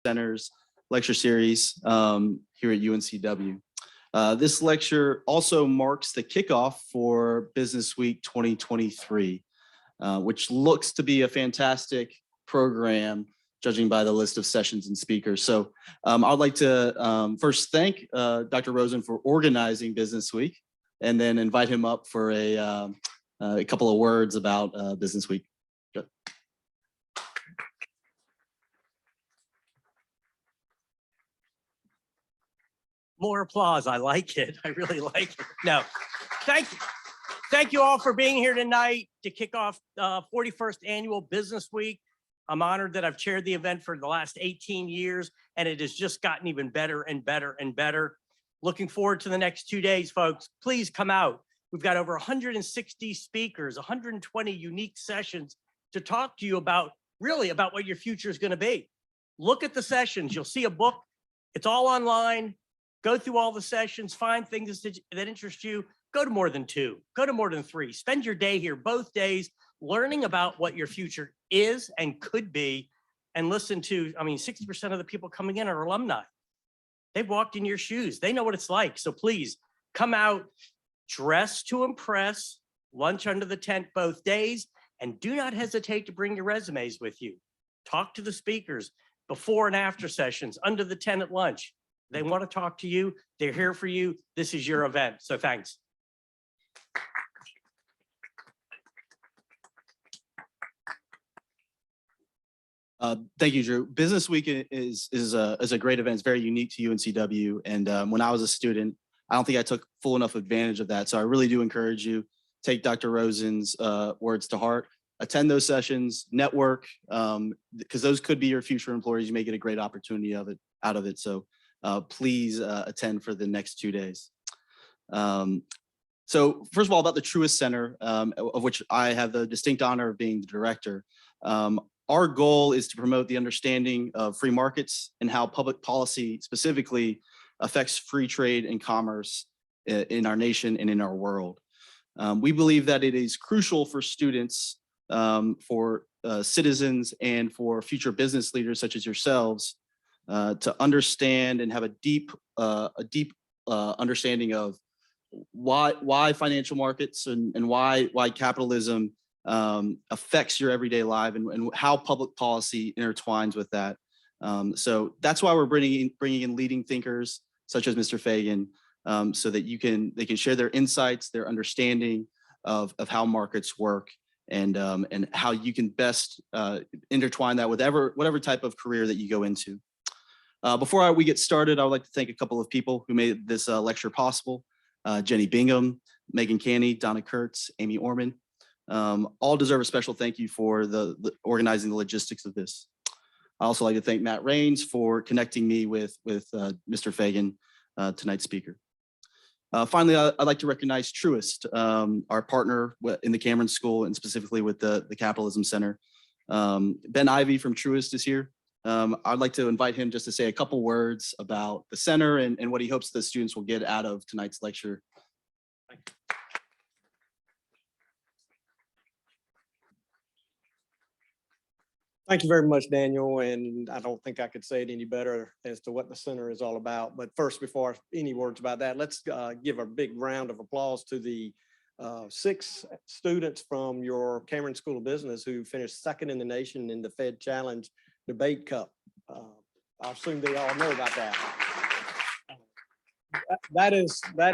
Center's lecture series here at UNCW. This lecture also marks the kickoff for Business Week 2023, which looks to be a fantastic program, judging by the list of sessions and speakers. So I'd like to first thank Dr. Rosen for organizing Business Week, and then invite him up for a couple of words about Business Week. More applause. I like it. I really like it. No, thank you. Thank you all for being here tonight to kick off 41st Annual Business Week. I'm honored that I've chaired the event for the last 18 years, and it has just gotten even better and better and better. Looking forward to the next 2 days, folks. Please come out. We've got over 160 speakers, 120 unique sessions to talk to you about, really about what your future is going to be. Look at the sessions. You'll see a book. It's all online. Go through all the sessions, find things that interest you. Go to more than 2, go to more than 3. Spend your day here, both days, learning about what your future is and could be. And listen to, 60% of the people coming in are alumni. They've walked in your shoes. They know what it's like. So please come out, dress to impress, lunch under the tent both days, and do not hesitate to bring your resumes with you. Talk to the speakers before and after sessions, under the tent at lunch. They want to talk to you. They're here for you. This is your event. So thanks. Thank you, Drew. Business Week is a great event. It's very unique to UNCW. And when I was a student, I don't think I took full enough advantage of that. So I really do encourage you, take Dr. Rosen's words to heart, attend those sessions, network, because those could be your future employers. You may get a great opportunity out of it. So please attend for the next 2 days. So first of all, about the Truist Center, of which I have the distinct honor of being the director. Our goal is to promote the understanding of free markets and how public policy specifically affects free trade and commerce in our nation and in our world. We believe that it is crucial for students, for citizens, and for future business leaders such as yourselves to understand and have a deep understanding of why financial markets and why capitalism affects your everyday life and how public policy intertwines with that. So that's why we're bringing in leading thinkers such as Mr. Fagan, so that they can share their insights, their understanding of how markets work, and how you can best intertwine that with whatever type of career that you go into. Before we get started, I would like to thank a couple of people who made this lecture possible. Jenny Bingham, Megan Canny, Donna Kurtz, Amy Orman. All deserve a special thank you for the organizing the logistics of this. I also like to thank Matt Raines for connecting me with Mr. Fagan, tonight's speaker. Finally, I'd like to recognize Truist, our partner in the Cameron School and specifically with the Capitalism Center. Ben Ivey from Truist is here. I'd like to invite him just to say a couple words about the center and what he hopes the students will get out of tonight's lecture. Thank you. Thank you very much, Daniel. And I don't think I could say it any better as to what the center is all about. But first, before any words about that, let's give a big round of applause to the 6 students from your Cameron School of Business who finished second in the nation in the Fed Challenge Debate Cup. I assume they all know about that. That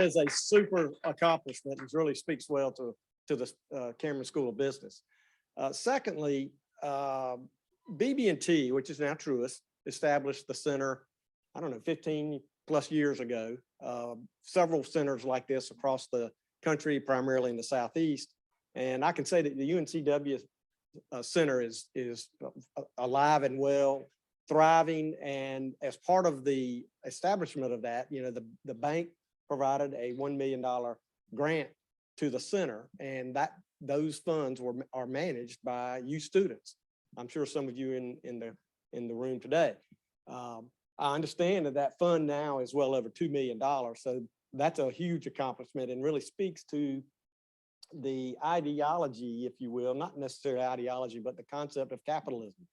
is a super accomplishment and really speaks well to the Cameron School of Business. Secondly, BB&T, which is now Truist, established the center, 15 plus years ago. Several centers like this across the country, primarily in the Southeast. And I can say that the UNCW center is alive and well, thriving. And as part of the establishment of that, the bank provided a $1 million grant to the center, and those funds are managed by you students. I'm sure some of you in the room today. I understand that fund now is well over $2 million. So that's a huge accomplishment and really speaks to the ideology, if you will, not necessarily ideology, but the concept of capitalism.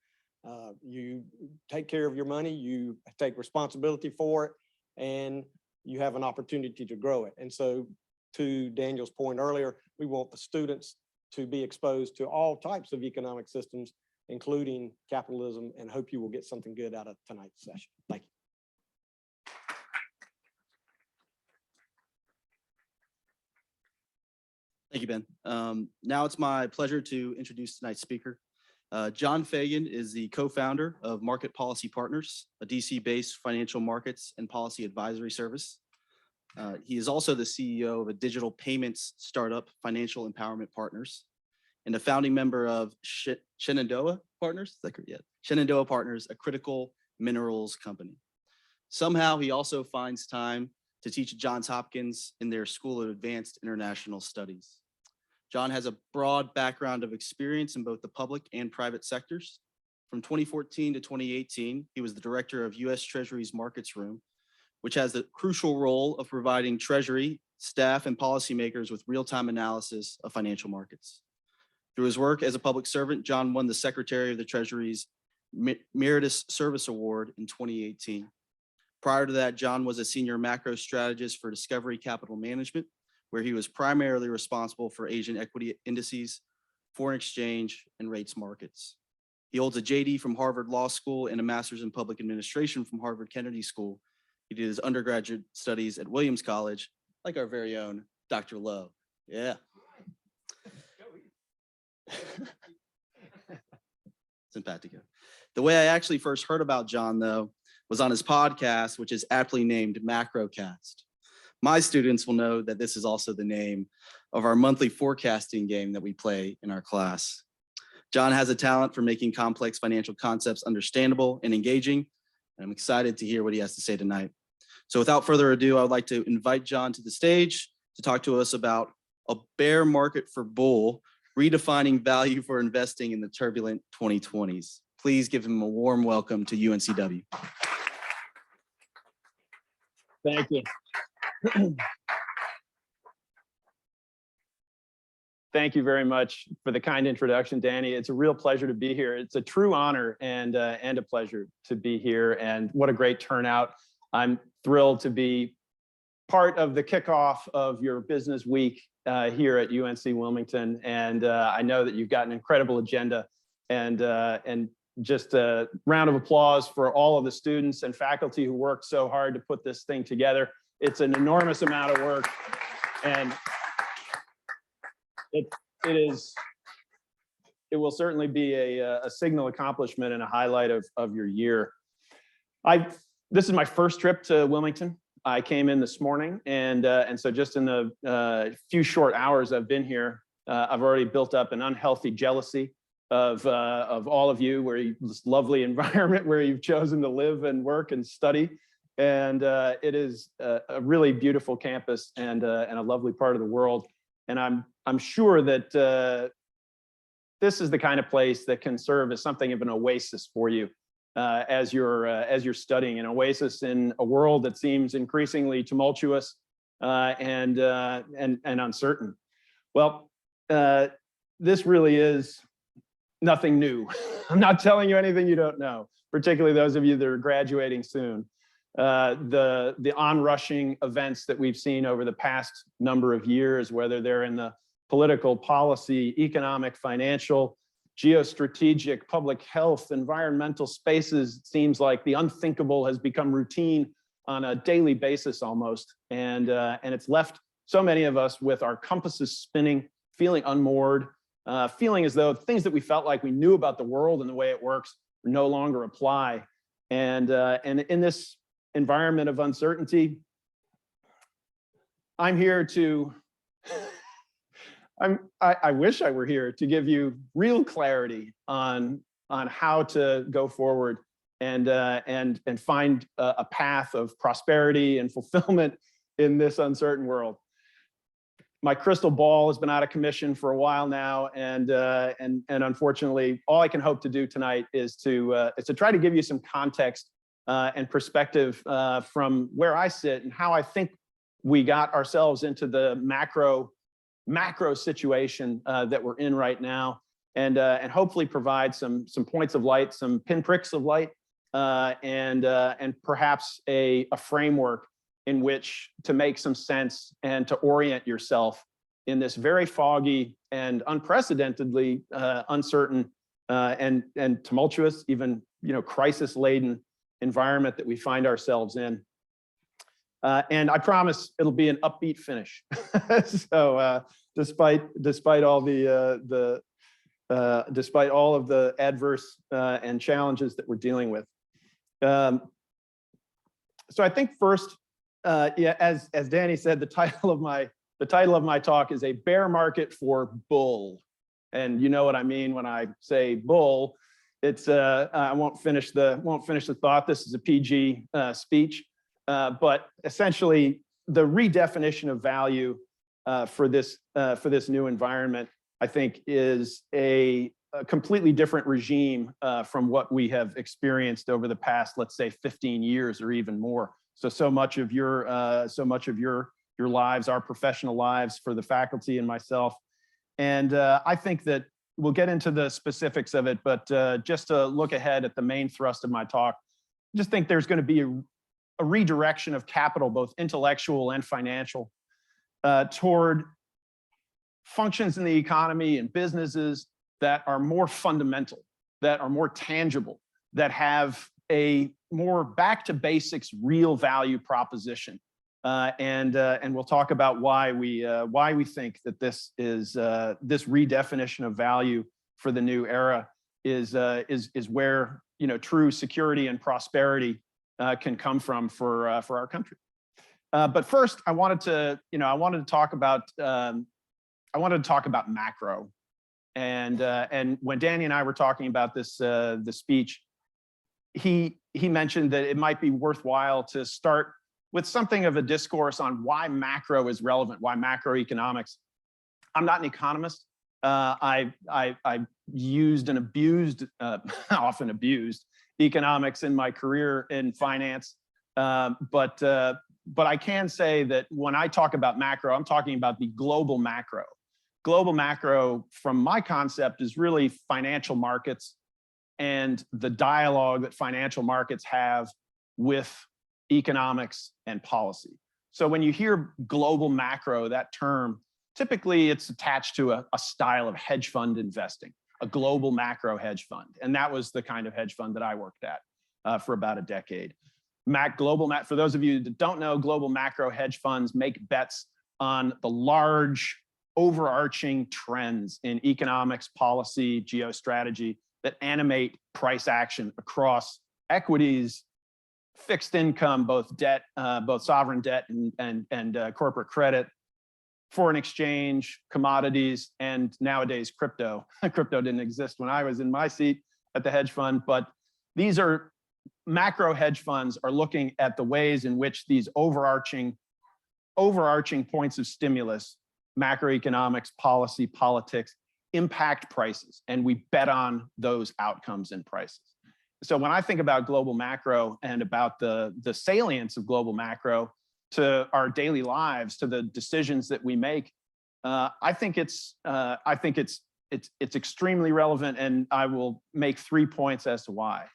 You take care of your money, you take responsibility for it, and you have an opportunity to grow it. And so to Daniel's point earlier, we want the students to be exposed to all types of economic systems, including capitalism, and hope you will get something good out of tonight's session. Thank you. Thank you, Ben. Now it's my pleasure to introduce tonight's speaker. John Fagan is the co-founder of Market Policy Partners, a DC-based financial markets and policy advisory service. He is also the CEO of a digital payments startup, Financial Empowerment Partners, and a founding member of Shenandoah Partners. Is that correct? Yeah. Shenandoah Partners, a critical minerals company. Somehow he also finds time to teach at Johns Hopkins in their School of Advanced International Studies. John has a broad background of experience in both the public and private sectors. From 2014 to 2018, he was the director of U.S. Treasury's Markets Room, which has the crucial role of providing Treasury staff and policymakers with real-time analysis of financial markets. Through his work as a public servant, John won the Secretary of the Treasury's Meritus Service Award in 2018. Prior to that, John was a senior macro strategist for Discovery Capital Management, where he was primarily responsible for Asian equity indices, foreign exchange, and rates markets. He holds a JD from Harvard Law School and a master's in public administration from Harvard Kennedy School. He did his undergraduate studies at Williams College, like our very own Dr. Lowe. Yeah. Simpatico. The way I actually first heard about John, though, was on his podcast, which is aptly named Macrocast. My students will know that this is also the name of our monthly forecasting game that we play in our class. John has a talent for making complex financial concepts understandable and engaging, and I'm excited to hear what he has to say tonight. So without further ado, I would like to invite John to the stage to talk to us about a bear market for bull, redefining value for investing in the turbulent 2020s. Please give him a warm welcome to UNCW. Thank you. Thank you very much for the kind introduction, Danny. It's a real pleasure to be here. It's a true honor and a pleasure to be here. And what a great turnout. I'm thrilled to be part of the kickoff of your business week here at UNC Wilmington. And I know that you've got an incredible agenda, and just a round of applause for all of the students and faculty who worked so hard to put this thing together. It's an enormous amount of work, and it will certainly be a signal accomplishment and a highlight of your year. This is my first trip to Wilmington. I came in this morning, and so just in the few short hours I've been here, I've already built up an unhealthy jealousy of all of you, this lovely environment where you've chosen to live and work and study. And it is a really beautiful campus and a lovely part of the world. And I'm sure that this is the kind of place that can serve as something of an oasis for you as you're studying, an oasis in a world that seems increasingly tumultuous and uncertain. Well, this really is nothing new. I'm not telling you anything you don't know, particularly those of you that are graduating soon. The onrushing events that we've seen over the past number of years, whether they're in the political, policy, economic, financial, geostrategic, public health, environmental spaces, it seems like the unthinkable has become routine on a daily basis almost. And it's left so many of us with our compasses spinning, feeling unmoored, feeling as though things that we felt like we knew about the world and the way it works no longer apply. And in this environment of uncertainty, I'm here to, I wish I were here to give you real clarity on how to go forward and find a path of prosperity and fulfillment in this uncertain world. My crystal ball has been out of commission for a while now, and unfortunately, all I can hope to do tonight is to try to give you some context and perspective from where I sit and how I think we got ourselves into the macro situation that we're in right now. and hopefully provide some points of light, some pinpricks of light, and perhaps a framework in which to make some sense and to orient yourself in this very foggy and unprecedentedly uncertain and tumultuous, even crisis-laden environment that we find ourselves in. And I promise it'll be an upbeat finish. So despite all despite all of the adverse and challenges that we're dealing with. So I think first, yeah, as Danny said, the title of my talk is A Bear Market for Bull. And you know what I mean when I say bull. It's I won't finish the thought. This is a PG speech, but essentially the redefinition of value for this new environment, I think, is a completely different regime from what we have experienced over the past, let's say, 15 years or even more. So much of your lives, our professional lives, for the faculty and myself. And I think that we'll get into the specifics of it, but just to look ahead at the main thrust of my talk, I just think there's going to be a redirection of capital, both intellectual and financial, toward functions in the economy and businesses that are more fundamental, that are more tangible, that have a more back to basics, real value proposition. And we'll talk about why we think that this redefinition of value for the new era is where true security and prosperity can come from for our country. But first, I wanted to talk about macro. And when Danny and I were talking about this the speech, he mentioned that it might be worthwhile to start with something of a discourse on why macro is relevant, why macroeconomics. I'm not an economist. I used and abused, often abused, economics in my career in finance. But I can say that when I talk about macro, I'm talking about the global macro. Global macro, from my concept, is really financial markets and the dialogue that financial markets have with economics and policy. So when you hear global macro, that term, typically it's attached to a style of hedge fund investing, a global macro hedge fund. And that was the kind of hedge fund that I worked at for about a decade. For those of you that don't know, global macro hedge funds make bets on the large overarching trends in economics, policy, geostrategy that animate price action across equities, fixed income, both debt, both sovereign debt and corporate credit, foreign exchange, commodities, and nowadays crypto. Crypto didn't exist when I was in my seat at the hedge fund, but these are macro hedge funds are looking at the ways in which these overarching points of stimulus, macroeconomics, policy, politics, impact prices, and we bet on those outcomes and prices. So when I think about global macro and about the salience of global macro to our daily lives, to the decisions that we make, I think it's extremely relevant, and I will make 3 points as to why.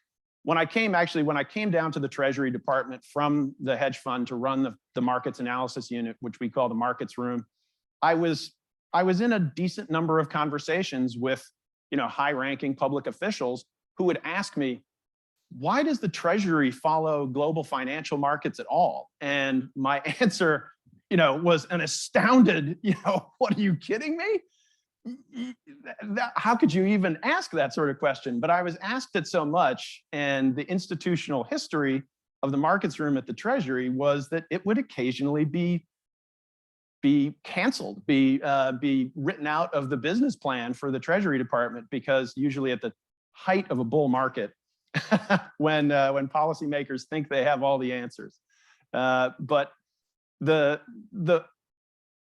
When I came down to the Treasury Department from the hedge fund to run the markets analysis unit, which we call the markets room, I was in a decent number of conversations with high-ranking public officials who would ask me, why does the Treasury follow global financial markets at all? And my answer, was an astounded, what, are you kidding me? How could you even ask that sort of question? But I was asked it so much, and the institutional history of the markets room at the Treasury was that it would occasionally be canceled, be written out of the business plan for the Treasury Department, because usually at the height of a bull market, when policymakers think they have all the answers. But the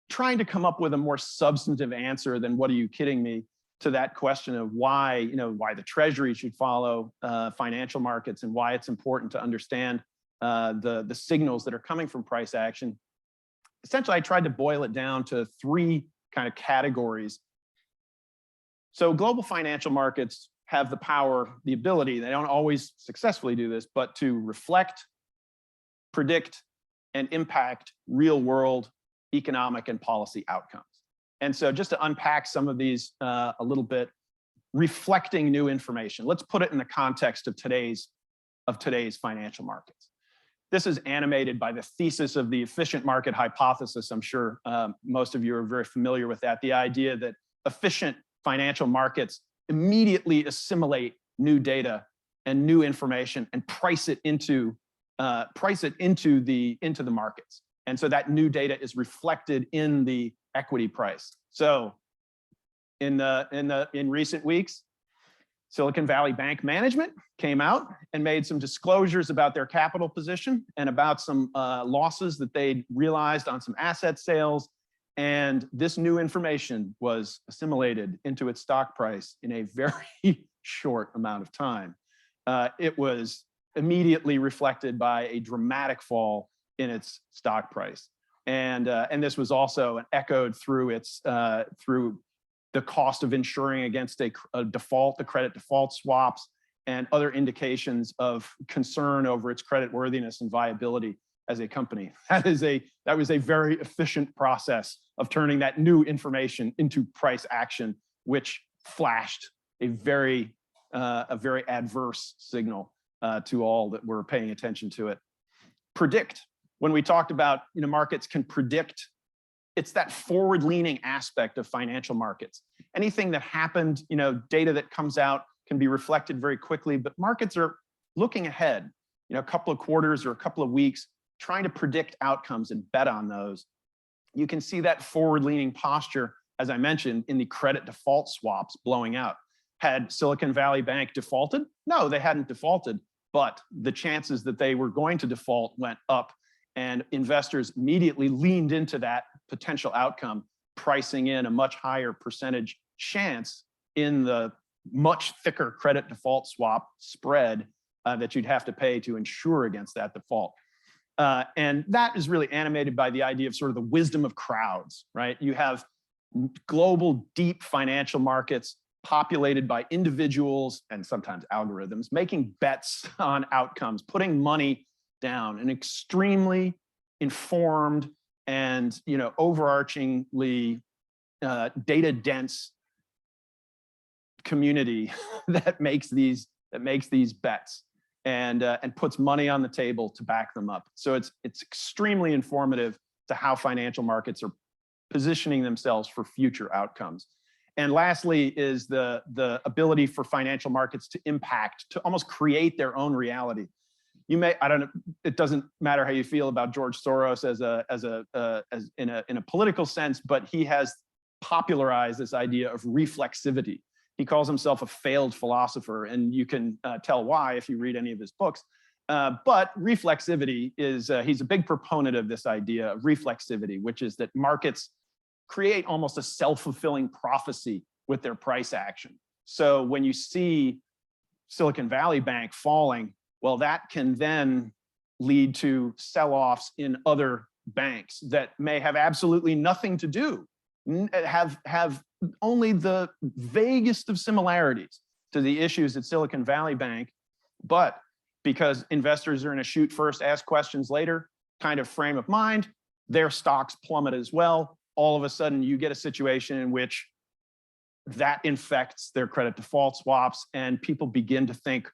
trying to come up with a more substantive answer than "what are you kidding me" to that question of why the Treasury should follow financial markets and why it's important to understand the signals that are coming from price action. Essentially, I tried to boil it down to 3 kind of categories. So global financial markets have the power, the ability, they don't always successfully do this, but to reflect, predict, and impact real world economic and policy outcomes. And so just to unpack some of these a little bit, reflecting new information. Let's put it in the context of today's financial markets. This is animated by the thesis of the efficient market hypothesis. I'm sure most of you are very familiar with that. The idea that efficient financial markets immediately assimilate new data and new information and price it into the markets. And so that new data is reflected in the equity price. So in recent weeks, Silicon Valley Bank management came out and made some disclosures about their capital position and about some losses that they'd realized on some asset sales. And this new information was assimilated into its stock price in a very short amount of time. It was immediately reflected by a dramatic fall in its stock price. And this was also echoed through through the cost of insuring against a default, the credit default swaps, and other indications of concern over its credit worthiness and viability as a company. That was a very efficient process of turning that new information into price action, which flashed a very adverse signal to all that were paying attention to it. Predict. When we talked about markets can predict, it's that forward-leaning aspect of financial markets. Anything that happened, data that comes out can be reflected very quickly, but markets are looking ahead, a couple of quarters or a couple of weeks, trying to predict outcomes and bet on those. You can see that forward-leaning posture, as I mentioned, in the credit default swaps blowing out. Had Silicon Valley Bank defaulted? No, they hadn't defaulted, but the chances that they were going to default went up, and investors immediately leaned into that potential outcome, pricing in a much higher percentage chance in the much thicker credit default swap spread that you'd have to pay to insure against that default. And that is really animated by the idea of sort of the wisdom of crowds, right? You have global deep financial markets populated by individuals and sometimes algorithms making bets on outcomes, putting money down, an extremely informed and overarchingly data dense community that makes these bets and puts money on the table to back them up. So it's extremely informative to how financial markets are positioning themselves for future outcomes. And lastly is the ability for financial markets to impact, to almost create their own reality. I don't know, it doesn't matter how you feel about George Soros in a political sense, but he has popularized this idea of reflexivity. He calls himself a failed philosopher, and you can tell why if you read any of his books. But reflexivity is, he's a big proponent of this idea of reflexivity, which is that markets create almost a self-fulfilling prophecy with their price action. So when you see Silicon Valley Bank falling, well, that can then lead to sell-offs in other banks that may have absolutely nothing to do, have only the vaguest of similarities to the issues at Silicon Valley Bank, but because investors are in a shoot first, ask questions later kind of frame of mind, their stocks plummet as well. All of a sudden, you get a situation in which that infects their credit default swaps, and people begin to think,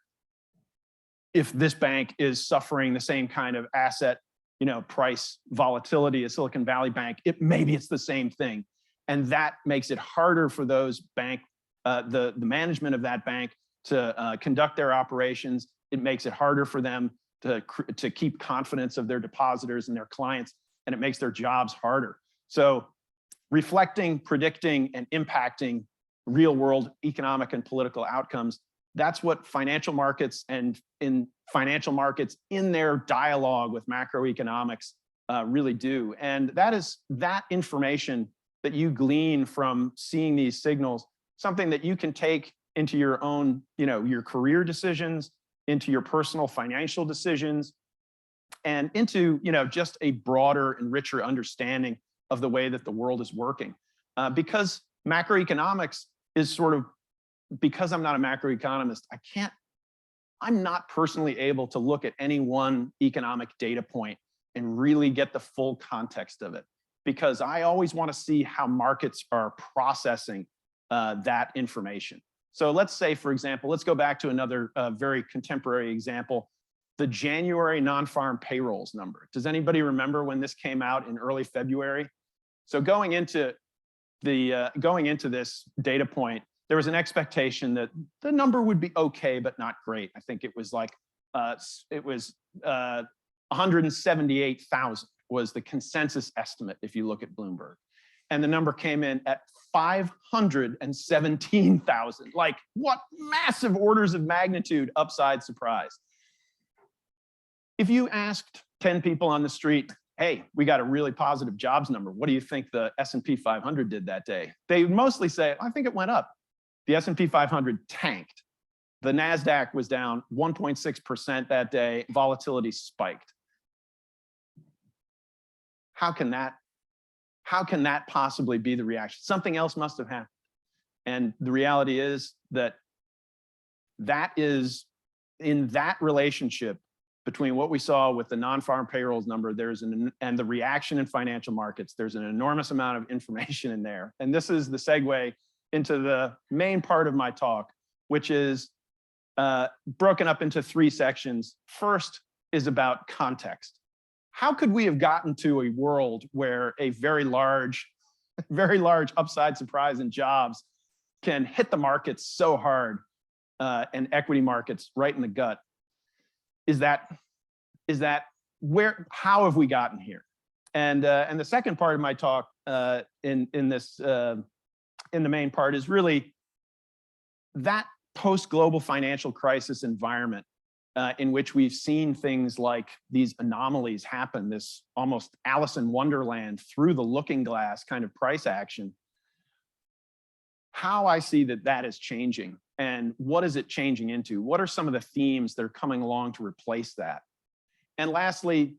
if this bank is suffering the same kind of asset, price volatility as Silicon Valley Bank, maybe it's the same thing. And that makes it harder for those the management of that bank to conduct their operations. It makes it harder for them to keep confidence of their depositors and their clients, and it makes their jobs harder. So reflecting, predicting, and impacting real world economic and political outcomes, that's what financial markets and in financial markets in their dialogue with macroeconomics really do. And that information that you glean from seeing these signals, something that you can take into your own, your career decisions, into your personal financial decisions, and into, just a broader and richer understanding of the way that the world is working. Because macroeconomics is sort of, because I'm not a macroeconomist, I'm not personally able to look at any one economic data point and really get the full context of it, because I always want to see how markets are processing that information. So let's say, for example, let's go back to another very contemporary example, the January non-farm payrolls number. Does anybody remember when this came out in early February? So going into this data point, there was an expectation that the number would be okay, but not great. I think it was like 178,000 was the consensus estimate if you look at Bloomberg. And the number came in at 517,000. Like, what massive orders of magnitude upside surprise. If you asked 10 people on the street, hey, we got a really positive jobs number, what do you think the S&P 500 did that day? They would mostly say, I think it went up. The S&P 500 tanked. The NASDAQ was down 1.6% that day. Volatility spiked. How can that possibly be the reaction? Something else must have happened. And the reality is that is in that relationship between what we saw with the non-farm payrolls number, and the reaction in financial markets, there's an enormous amount of information in there. And this is the segue into the main part of my talk, which is broken up into 3 sections. First is about context. How could we have gotten to a world where a very large upside surprise in jobs can hit the markets so hard, and equity markets right in the gut? How have we gotten here? And the second part of my talk in the main part is really that post-global financial crisis environment in which we've seen things like these anomalies happen, this almost Alice in Wonderland through the looking glass kind of price action. How I see that is changing, and what is it changing into? What are some of the themes that are coming along to replace that? And lastly,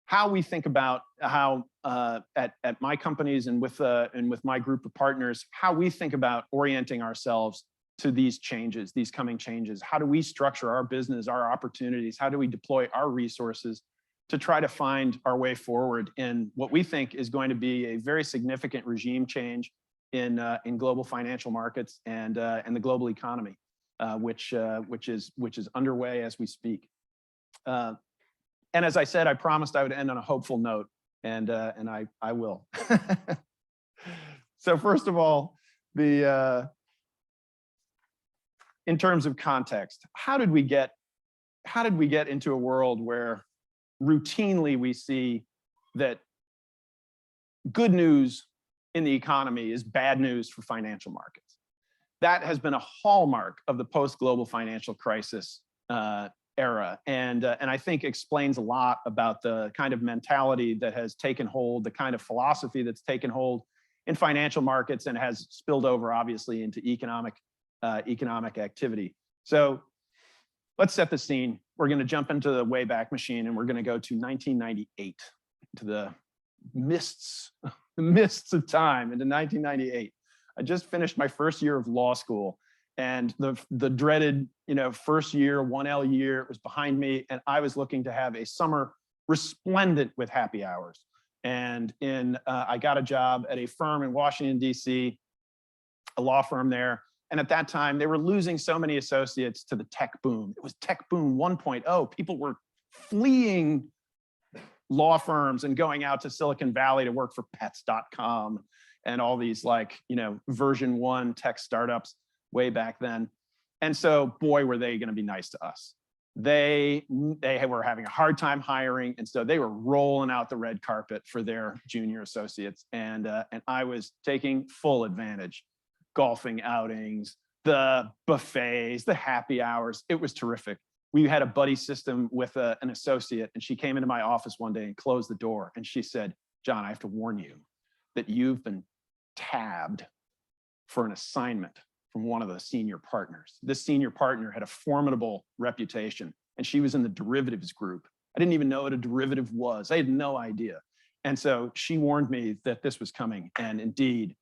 how we think about how at my companies and with my group of partners, how we think about orienting ourselves to these changes, these coming changes. How do we structure our business, our opportunities? How do we deploy our resources to try to find our way forward in what we think is going to be a very significant regime change in global financial markets and the global economy, which is underway as we speak. And as I said, I promised I would end on a hopeful note, and I will. So first of all, in terms of context, how did we get into a world where routinely we see that good news in the economy is bad news for financial markets? That has been a hallmark of the post-global financial crisis era, and I think explains a lot about the kind of mentality that has taken hold, the kind of philosophy that's taken hold in financial markets and has spilled over, obviously, into economic activity. So let's set the scene. We're going to jump into the Wayback Machine, and we're going to go to 1998, to the mists of time, into 1998. I just finished my first year of law school, and the dreaded, first year, 1L year was behind me, and I was looking to have a summer resplendent with happy hours. And I got a job at a firm in Washington, D.C., a law firm there. And at that time, they were losing so many associates to the tech boom. It was tech boom 1.0. People were fleeing law firms and going out to Silicon Valley to work for pets.com and all these version 1 tech startups way back then. And so, boy, were they going to be nice to us. They were having a hard time hiring, and so they were rolling out the red carpet for their junior associates. And I was taking full advantage. Golfing outings, the buffets, the happy hours. It was terrific. We had a buddy system with an associate, and she came into my office one day and closed the door. And she said, John, I have to warn you that you've been tabbed for an assignment from one of the senior partners. This senior partner had a formidable reputation, and she was in the derivatives group. I didn't even know what a derivative was. I had no idea. And so she warned me that this was coming. And indeed,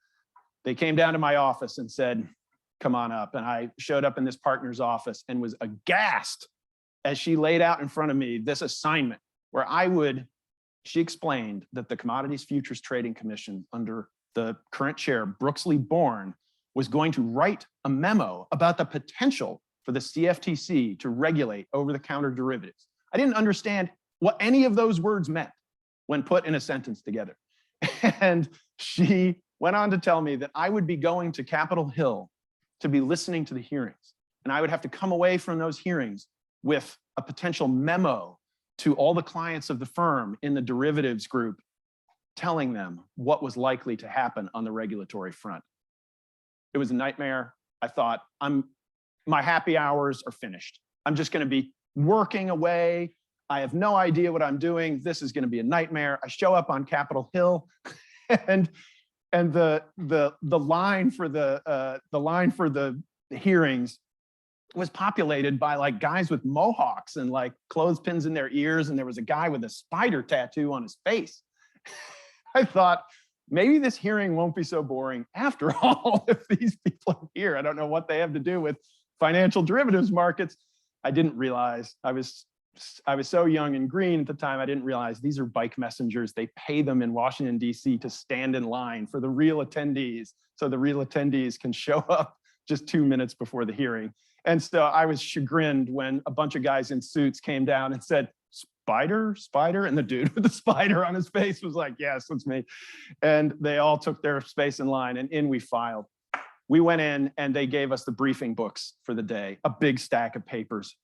they came down to my office and said, come on up. And I showed up in this partner's office and was aghast as she laid out in front of me this assignment where she explained that the Commodities Futures Trading Commission under the current chair, Brooksley Bourne, was going to write a memo about the potential for the CFTC to regulate over-the-counter derivatives. I didn't understand what any of those words meant when put in a sentence together. And she went on to tell me that I would be going to Capitol Hill to be listening to the hearings. And I would have to come away from those hearings with a potential memo to all the clients of the firm in the derivatives group, telling them what was likely to happen on the regulatory front. It was a nightmare. I thought, my happy hours are finished. I'm just going to be working away. I have no idea what I'm doing. This is going to be a nightmare. I show up on Capitol Hill, and the line for the hearings was populated by like guys with mohawks and like clothespins in their ears, and there was a guy with a spider tattoo on his face. I thought, maybe this hearing won't be so boring after all if these people are here. I don't know what they have to do with financial derivatives markets. I didn't realize, I was so young and green at the time, I didn't realize these are bike messengers. They pay them in Washington, D.C. to stand in line for the real attendees, so the real attendees can show up just 2 minutes before the hearing. And so I was chagrined when a bunch of guys in suits came down and said, spider, and the dude with the spider on his face was like, yes, that's me. And they all took their space in line, and in we filed. We went in and they gave us the briefing books for the day, a big stack of papers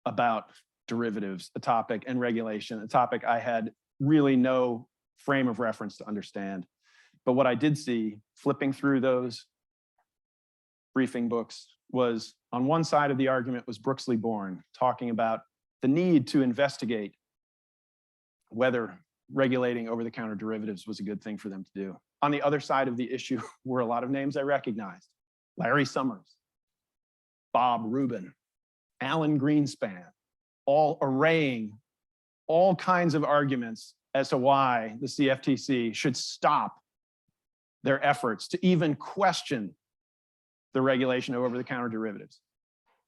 about derivatives, a topic, and regulation, a topic I had really no frame of reference to understand. But what I did see, flipping through those briefing books, was on one side of the argument was Brooksley Bourne talking about the need to investigate whether regulating over-the-counter derivatives was a good thing for them to do. On the other side of the issue were a lot of names I recognized: Larry Summers, Bob Rubin, Alan Greenspan, all arraying all kinds of arguments as to why the CFTC should stop their efforts to even question the regulation of over-the-counter derivatives.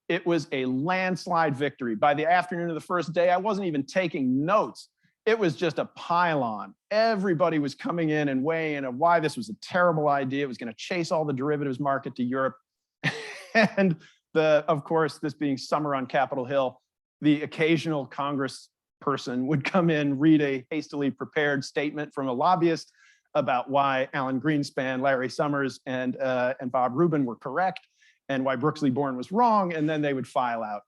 It was a landslide victory. By the afternoon of the first day, I wasn't even taking notes. It was just a pile-on. Everybody was coming in and weighing in on why this was a terrible idea. It was going to chase all the derivatives market to Europe. And of course, this being summer on Capitol Hill, the occasional Congress person would come in, read a hastily prepared statement from a lobbyist about why Alan Greenspan, Larry Summers, and Bob Rubin were correct, and why Brooksley Bourne was wrong, and then they would file out.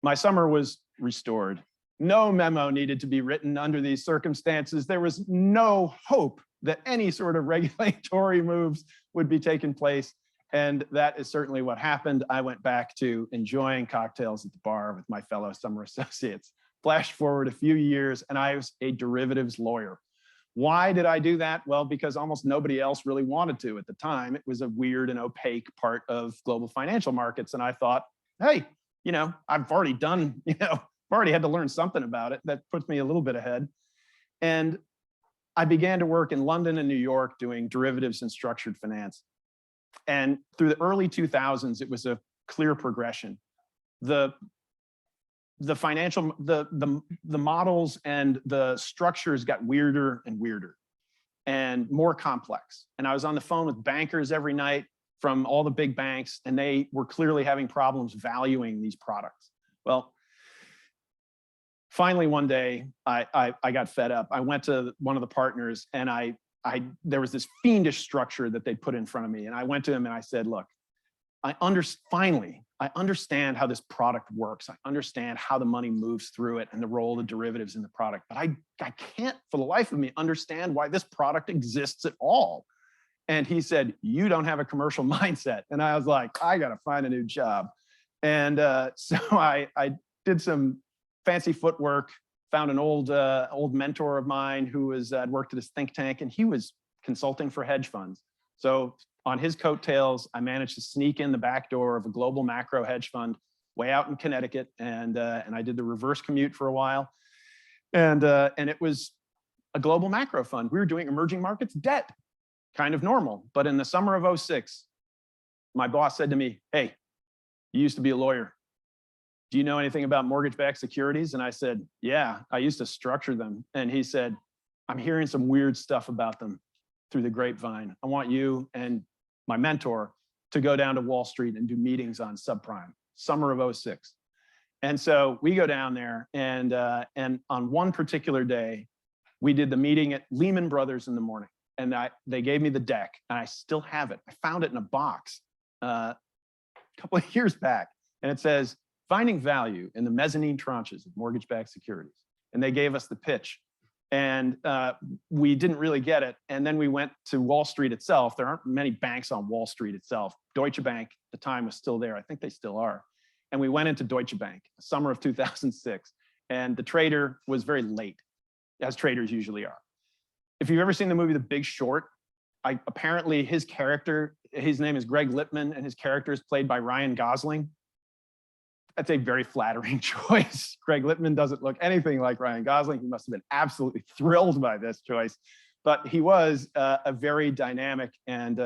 My summer was restored. No memo needed to be written under these circumstances. There was no hope that any sort of regulatory moves would be taking place, and that is certainly what happened. I went back to enjoying cocktails at the bar with my fellow summer associates. Flash forward a few years, and I was a derivatives lawyer. Why did I do that? Well, because almost nobody else really wanted to at the time. It was a weird and opaque part of global financial markets. And I thought, hey, I've already done, I've already had to learn something about it. That puts me a little bit ahead. And I began to work in London and New York doing derivatives and structured finance. And through the early 2000s, it was a clear progression. The models and the structures got weirder and weirder and more complex. And I was on the phone with bankers every night from all the big banks, and they were clearly having problems valuing these products. Well, finally one day I got fed up. I went to one of the partners, and there was this fiendish structure that they put in front of me. And I went to him and I said, look, I understand how this product works. I understand how the money moves through it and the role of the derivatives in the product, but I can't for the life of me understand why this product exists at all. And he said, you don't have a commercial mindset. And I was like, I got to find a new job. And so I did some fancy footwork, found an old mentor of mine who had worked at this think tank, and he was consulting for hedge funds. So on his coattails, I managed to sneak in the back door of a global macro hedge fund way out in Connecticut, and I did the reverse commute for a while. And it was a global macro fund. We were doing emerging markets debt, kind of normal. But in the summer of '06, my boss said to me, "Hey, you used to be a lawyer. Do you know anything about mortgage-backed securities?" And I said, "Yeah, I used to structure them." And he said, "I'm hearing some weird stuff about them through the grapevine. I want you and my mentor to go down to Wall Street and do meetings on subprime, summer of '06. And so we go down there, and on one particular day, we did the meeting at Lehman Brothers in the morning. And they gave me the deck, and I still have it. I found it in a box a couple of years back, and it says, "Finding value in the mezzanine tranches of mortgage-backed securities." And they gave us the pitch, and we didn't really get it. And then we went to Wall Street itself. There aren't many banks on Wall Street itself. Deutsche Bank at the time was still there. I think they still are. And we went into Deutsche Bank, summer of 2006, and the trader was very late, as traders usually are. If you've ever seen the movie The Big Short, apparently his character, his name is Greg Lippman, and his character is played by Ryan Gosling. That's a very flattering choice. Greg Lippman doesn't look anything like Ryan Gosling. He must have been absolutely thrilled by this choice. But he was a very dynamic and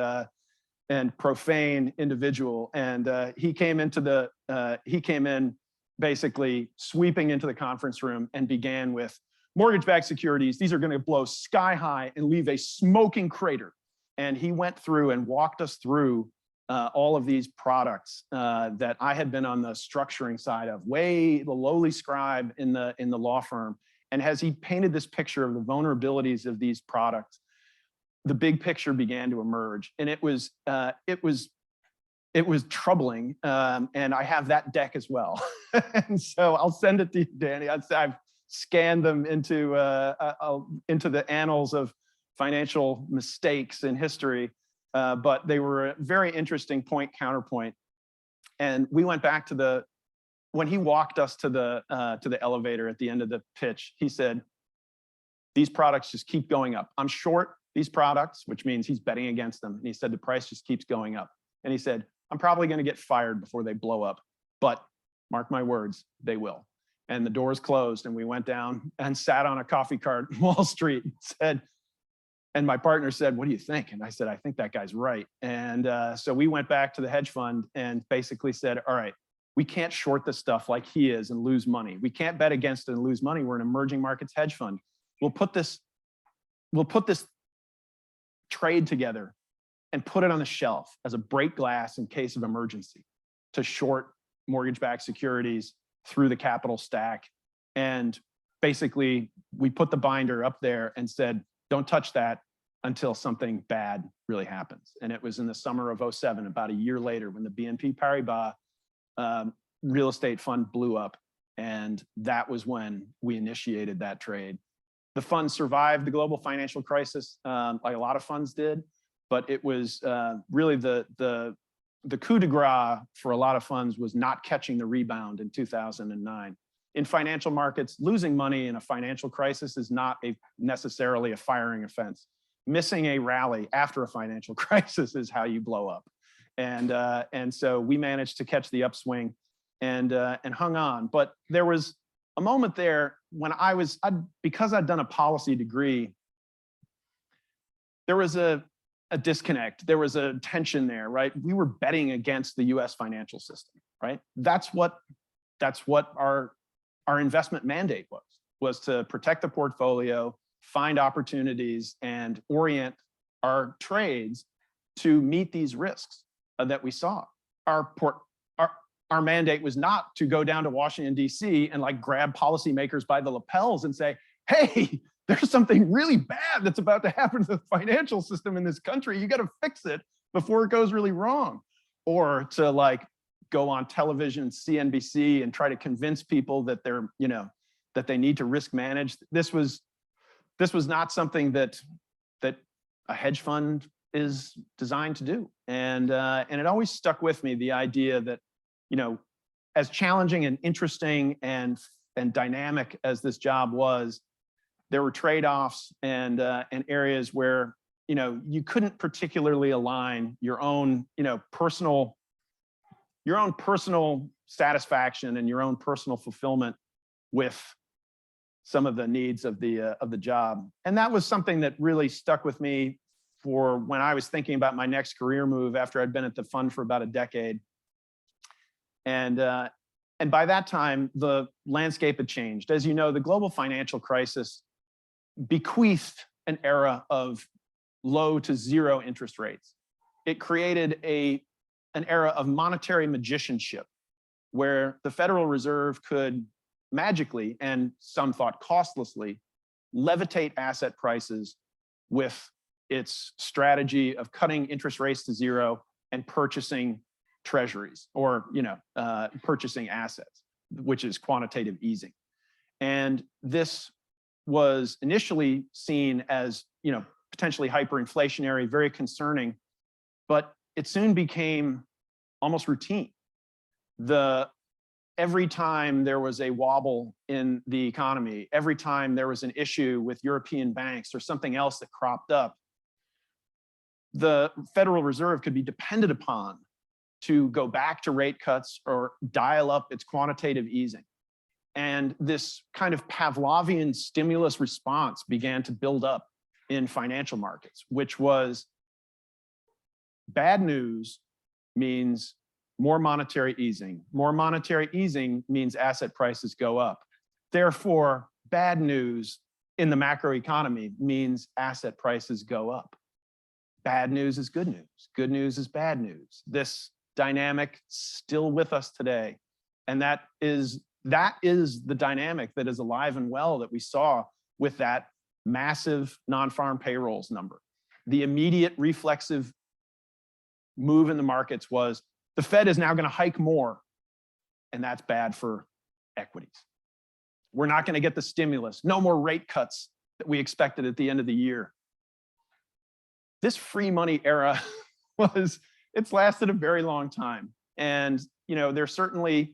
profane individual. And he came in basically sweeping into the conference room and began with, "Mortgage-backed securities, these are going to blow sky high and leave a smoking crater." And he went through and walked us through all of these products that I had been on the structuring side of, the lowly scribe in the law firm. And as he painted this picture of the vulnerabilities of these products, the big picture began to emerge, and it was troubling. And I have that deck as well, and so I'll send it to you, Danny. I've scanned them into the annals of financial mistakes in history, but they were a very interesting counterpoint. And we went back to when he walked us to the elevator at the end of the pitch, he said, "These products just keep going up. I'm short these products," which means he's betting against them. And he said, "The price just keeps going up." And he said, "I'm probably going to get fired before they blow up, but mark my words, they will." And the doors closed, and we went down and sat on a coffee cart in Wall Street and my partner said, "What do you think?" And I said, "I think that guy's right." And so we went back to the hedge fund and basically said, "All right, we can't short this stuff like he is and lose money. We can't bet against it and lose money. We're an emerging markets hedge fund. We'll put this trade together and put it on the shelf as a break glass in case of emergency to short mortgage-backed securities through the capital stack." And basically, we put the binder up there and said, "Don't touch that until something bad really happens." And it was in the summer of '07, about a year later, when the BNP Paribas real estate fund blew up. And that was when we initiated that trade. The fund survived the global financial crisis, like a lot of funds did, but it was really the coup de grace for a lot of funds was not catching the rebound in 2009. In financial markets, losing money in a financial crisis is not necessarily a firing offense. Missing a rally after a financial crisis is how you blow up. And so we managed to catch the upswing and hung on. But there was a moment there when because I'd done a policy degree, there was a disconnect. There was a tension there, right? We were betting against the US financial system, right? That's what our investment mandate was to protect the portfolio, find opportunities, and orient our trades to meet these risks that we saw. Our mandate was not to go down to Washington, D.C. and like grab policymakers by the lapels and say, "Hey, there's something really bad that's about to happen to the financial system in this country. You got to fix it before it goes really wrong." Or to like go on television, CNBC, and try to convince people that that they need to risk manage. This was not something that a hedge fund is designed to do. And it always stuck with me, the idea that, as challenging and interesting and dynamic as this job was, there were trade-offs and areas where, you couldn't particularly align your own personal satisfaction and your own personal fulfillment with some of the needs of the job. And that was something that really stuck with me for when I was thinking about my next career move after I'd been at the fund for about a decade. And by that time, the landscape had changed. As you know, the global financial crisis bequeathed an era of low to zero interest rates. It created an era of monetary magicianship, where the Federal Reserve could magically, and some thought costlessly, levitate asset prices with its strategy of cutting interest rates to zero and purchasing treasuries, or purchasing assets, which is quantitative easing. And this was initially seen as potentially hyperinflationary, very concerning, but it soon became almost routine. Every time there was a wobble in the economy, every time there was an issue with European banks or something else that cropped up, the Federal Reserve could be depended upon to go back to rate cuts or dial up its quantitative easing. And this kind of Pavlovian stimulus response began to build up in financial markets, which was bad news means more monetary easing. More monetary easing means asset prices go up. Therefore, bad news in the macroeconomy means asset prices go up. Bad news is good news. Good news is bad news. This dynamic still with us today. And that is the dynamic that is alive and well that we saw with that massive non-farm payrolls number. The immediate reflexive move in the markets was the Fed is now going to hike more, and that's bad for equities. We're not going to get the stimulus. No more rate cuts that we expected at the end of the year. This free money era it's lasted a very long time. And, there's certainly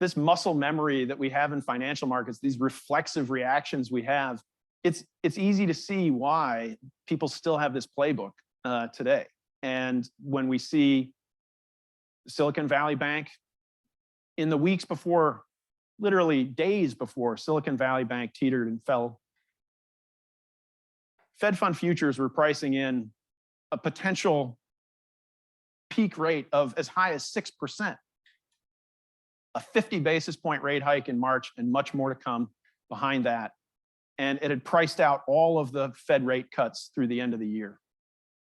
this muscle memory that we have in financial markets, these reflexive reactions we have. It's easy to see why people still have this playbook today. And when we see Silicon Valley Bank, in the weeks before, literally days before Silicon Valley Bank teetered and fell, Fed fund futures were pricing in a potential peak rate of as high as 6%, a 50 basis point rate hike in March, and much more to come behind that. And it had priced out all of the Fed rate cuts through the end of the year.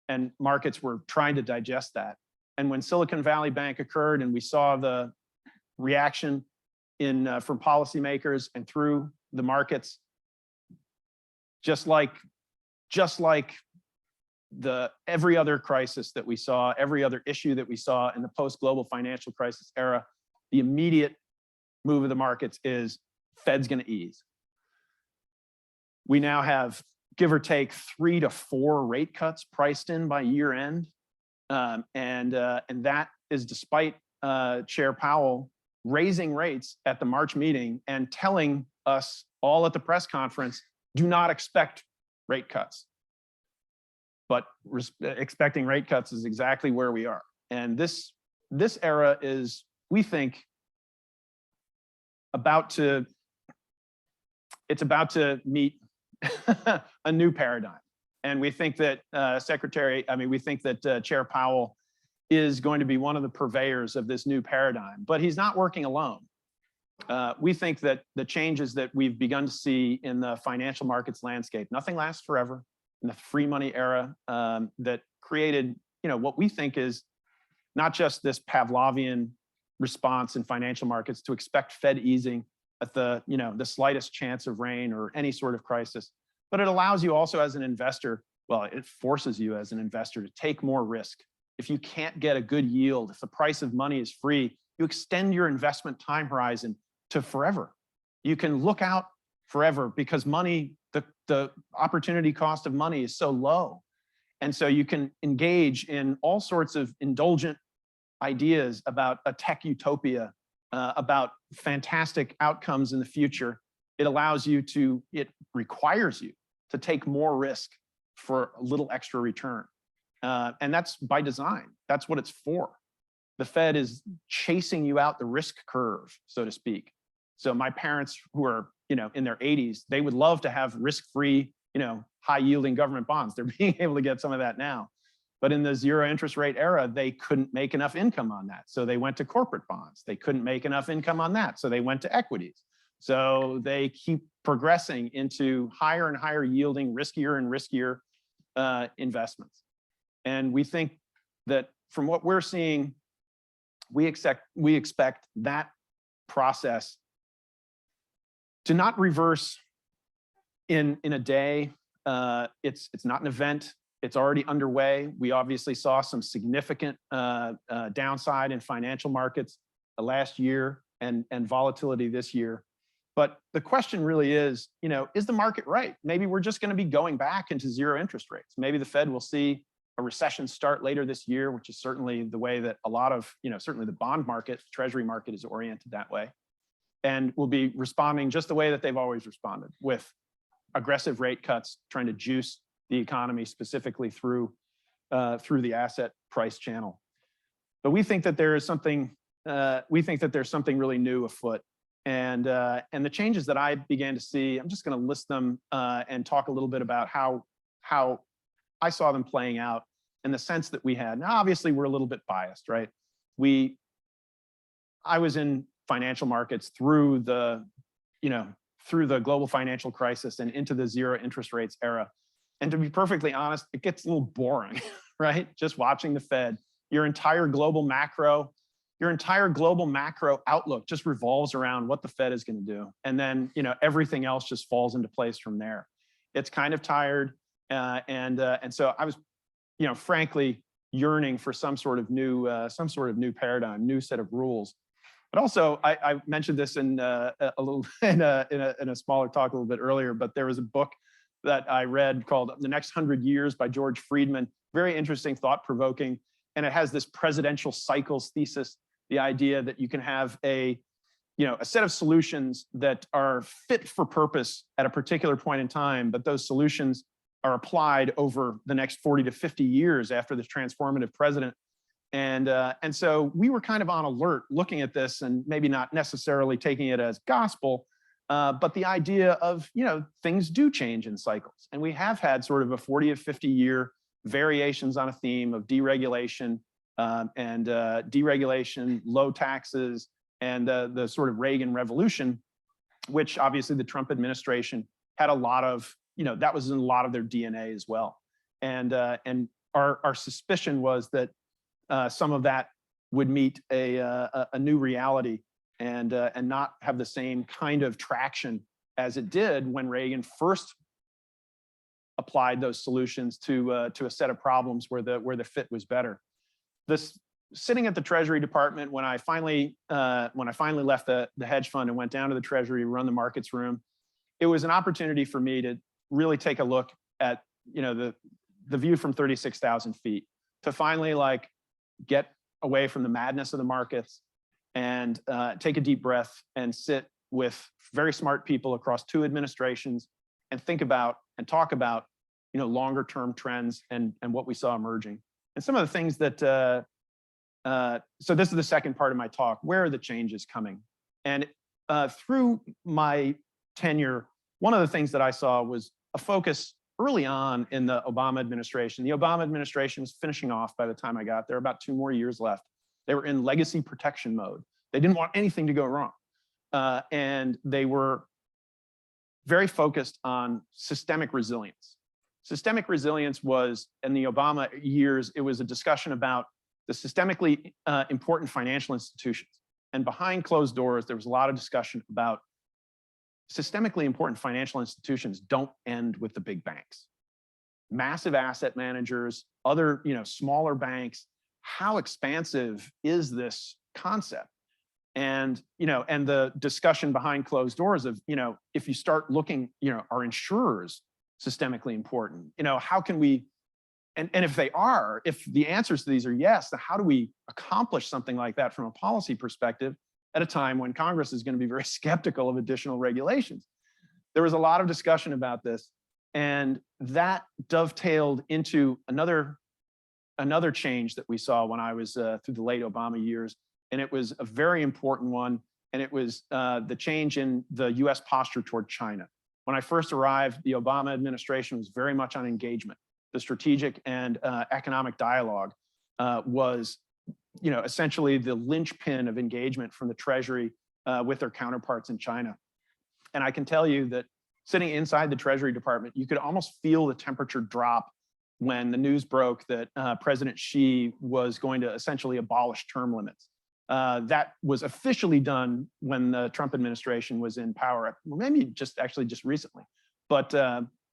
And markets were trying to digest that. And when Silicon Valley Bank occurred and we saw the reaction from policymakers and through the markets, just like every other crisis that we saw, every other issue that we saw in the post-global financial crisis era, the immediate move of the markets is Fed's going to ease. We now have, give or take, 3 to 4 rate cuts priced in by year end. And that is despite Chair Powell raising rates at the March meeting and telling us all at the press conference, do not expect rate cuts. But expecting rate cuts is exactly where we are. And this era is, we think, about to meet a new paradigm. And we think that we think that Chair Powell is going to be one of the purveyors of this new paradigm, but he's not working alone. We think that the changes that we've begun to see in the financial markets landscape, nothing lasts forever, in the free money era, that created, what we think is not just this Pavlovian response in financial markets to expect Fed easing at the slightest chance of rain or any sort of crisis, but it allows you also as an investor, it forces you as an investor to take more risk. If you can't get a good yield, if the price of money is free, you extend your investment time horizon to forever. You can look out forever because money, the opportunity cost of money is so low. And so you can engage in all sorts of indulgent ideas about a tech utopia, about fantastic outcomes in the future. It requires you to take more risk for a little extra return. And that's by design. That's what it's for. The Fed is chasing you out the risk curve, so to speak. So my parents who are, in their 80s, they would love to have risk-free high yielding government bonds. They're being able to get some of that now. But in the zero interest rate era, they couldn't make enough income on that. So they went to corporate bonds. They couldn't make enough income on that. So they went to equities. So they keep progressing into higher and higher yielding, riskier and riskier investments. And we think that from what we're seeing, we expect that process to not reverse in a day. It's not an event. It's already underway. We obviously saw some significant downside in financial markets last year and volatility this year. But the question really is the market right? Maybe we're just going to be going back into zero interest rates. Maybe the Fed will see a recession start later this year, which is certainly the way that a lot of, certainly the bond market, treasury market is oriented that way. And will be responding just the way that they've always responded, with aggressive rate cuts, trying to juice the economy specifically through the asset price channel. But we think that there is something, there's something really new afoot. And the changes that I began to see, I'm just going to list them and talk a little bit about how I saw them playing out in the sense that we had. Now, obviously, we're a little bit biased, right? I was in financial markets through the global financial crisis and into the zero interest rates era. And to be perfectly honest, it gets a little boring, right? Just watching the Fed, your entire global macro outlook just revolves around what the Fed is going to do. And then, everything else just falls into place from there. It's kind of tired. And so I was, frankly, yearning for some sort of new paradigm, new set of rules. But also, I mentioned this in a smaller talk a little bit earlier, but there was a book that I read called The Next 100 Years by George Friedman. Very interesting, thought-provoking. And it has this presidential cycles thesis, the idea that you can have a set of solutions that are fit for purpose at a particular point in time, but those solutions are applied over the next 40 to 50 years after this transformative president. And so we were kind of on alert looking at this and maybe not necessarily taking it as gospel, but the idea of, things do change in cycles. And we have had sort of a 40 to 50 year variations on a theme of deregulation and deregulation, low taxes, and the sort of Reagan revolution, which obviously the Trump administration had a lot of, that was in a lot of their DNA as well. And our suspicion was that some of that would meet a new reality and not have the same kind of traction as it did when Reagan first applied those solutions to a set of problems where the fit was better. Sitting at the Treasury Department when I finally left the hedge fund and went down to the Treasury to run the markets room, it was an opportunity for me to really take a look at the view from 36,000 feet, to finally get away from the madness of the markets and take a deep breath and sit with very smart people across two administrations and think about and talk about longer term trends and what we saw emerging. And some of the things that so this is the second part of my talk. Where are the changes coming? And through my tenure, one of the things that I saw was a focus early on in the Obama administration. The Obama administration was finishing off by the time I got there, about 2 more years left. They were in legacy protection mode. They didn't want anything to go wrong. And they were very focused on systemic resilience. Systemic resilience was, in the Obama years, it was a discussion about the systemically important financial institutions. And behind closed doors, there was a lot of discussion about systemically important financial institutions don't end with the big banks. Massive asset managers, other smaller banks, how expansive is this concept? And and the discussion behind closed doors of if you start looking, are insurers systemically important? How can we, and if they are, if the answers to these are yes, then how do we accomplish something like that from a policy perspective at a time when Congress is going to be very skeptical of additional regulations? There was a lot of discussion about this, and that dovetailed into another change that we saw when I was through the late Obama years, and it was a very important one, and it was the change in the U.S. posture toward China. When I first arrived, the Obama administration was very much on engagement. The strategic and economic dialogue was, essentially the linchpin of engagement from the Treasury with their counterparts in China. And I can tell you that sitting inside the Treasury Department, you could almost feel the temperature drop when the news broke that President Xi was going to essentially abolish term limits. That was officially done when the Trump administration was in power, maybe just recently. But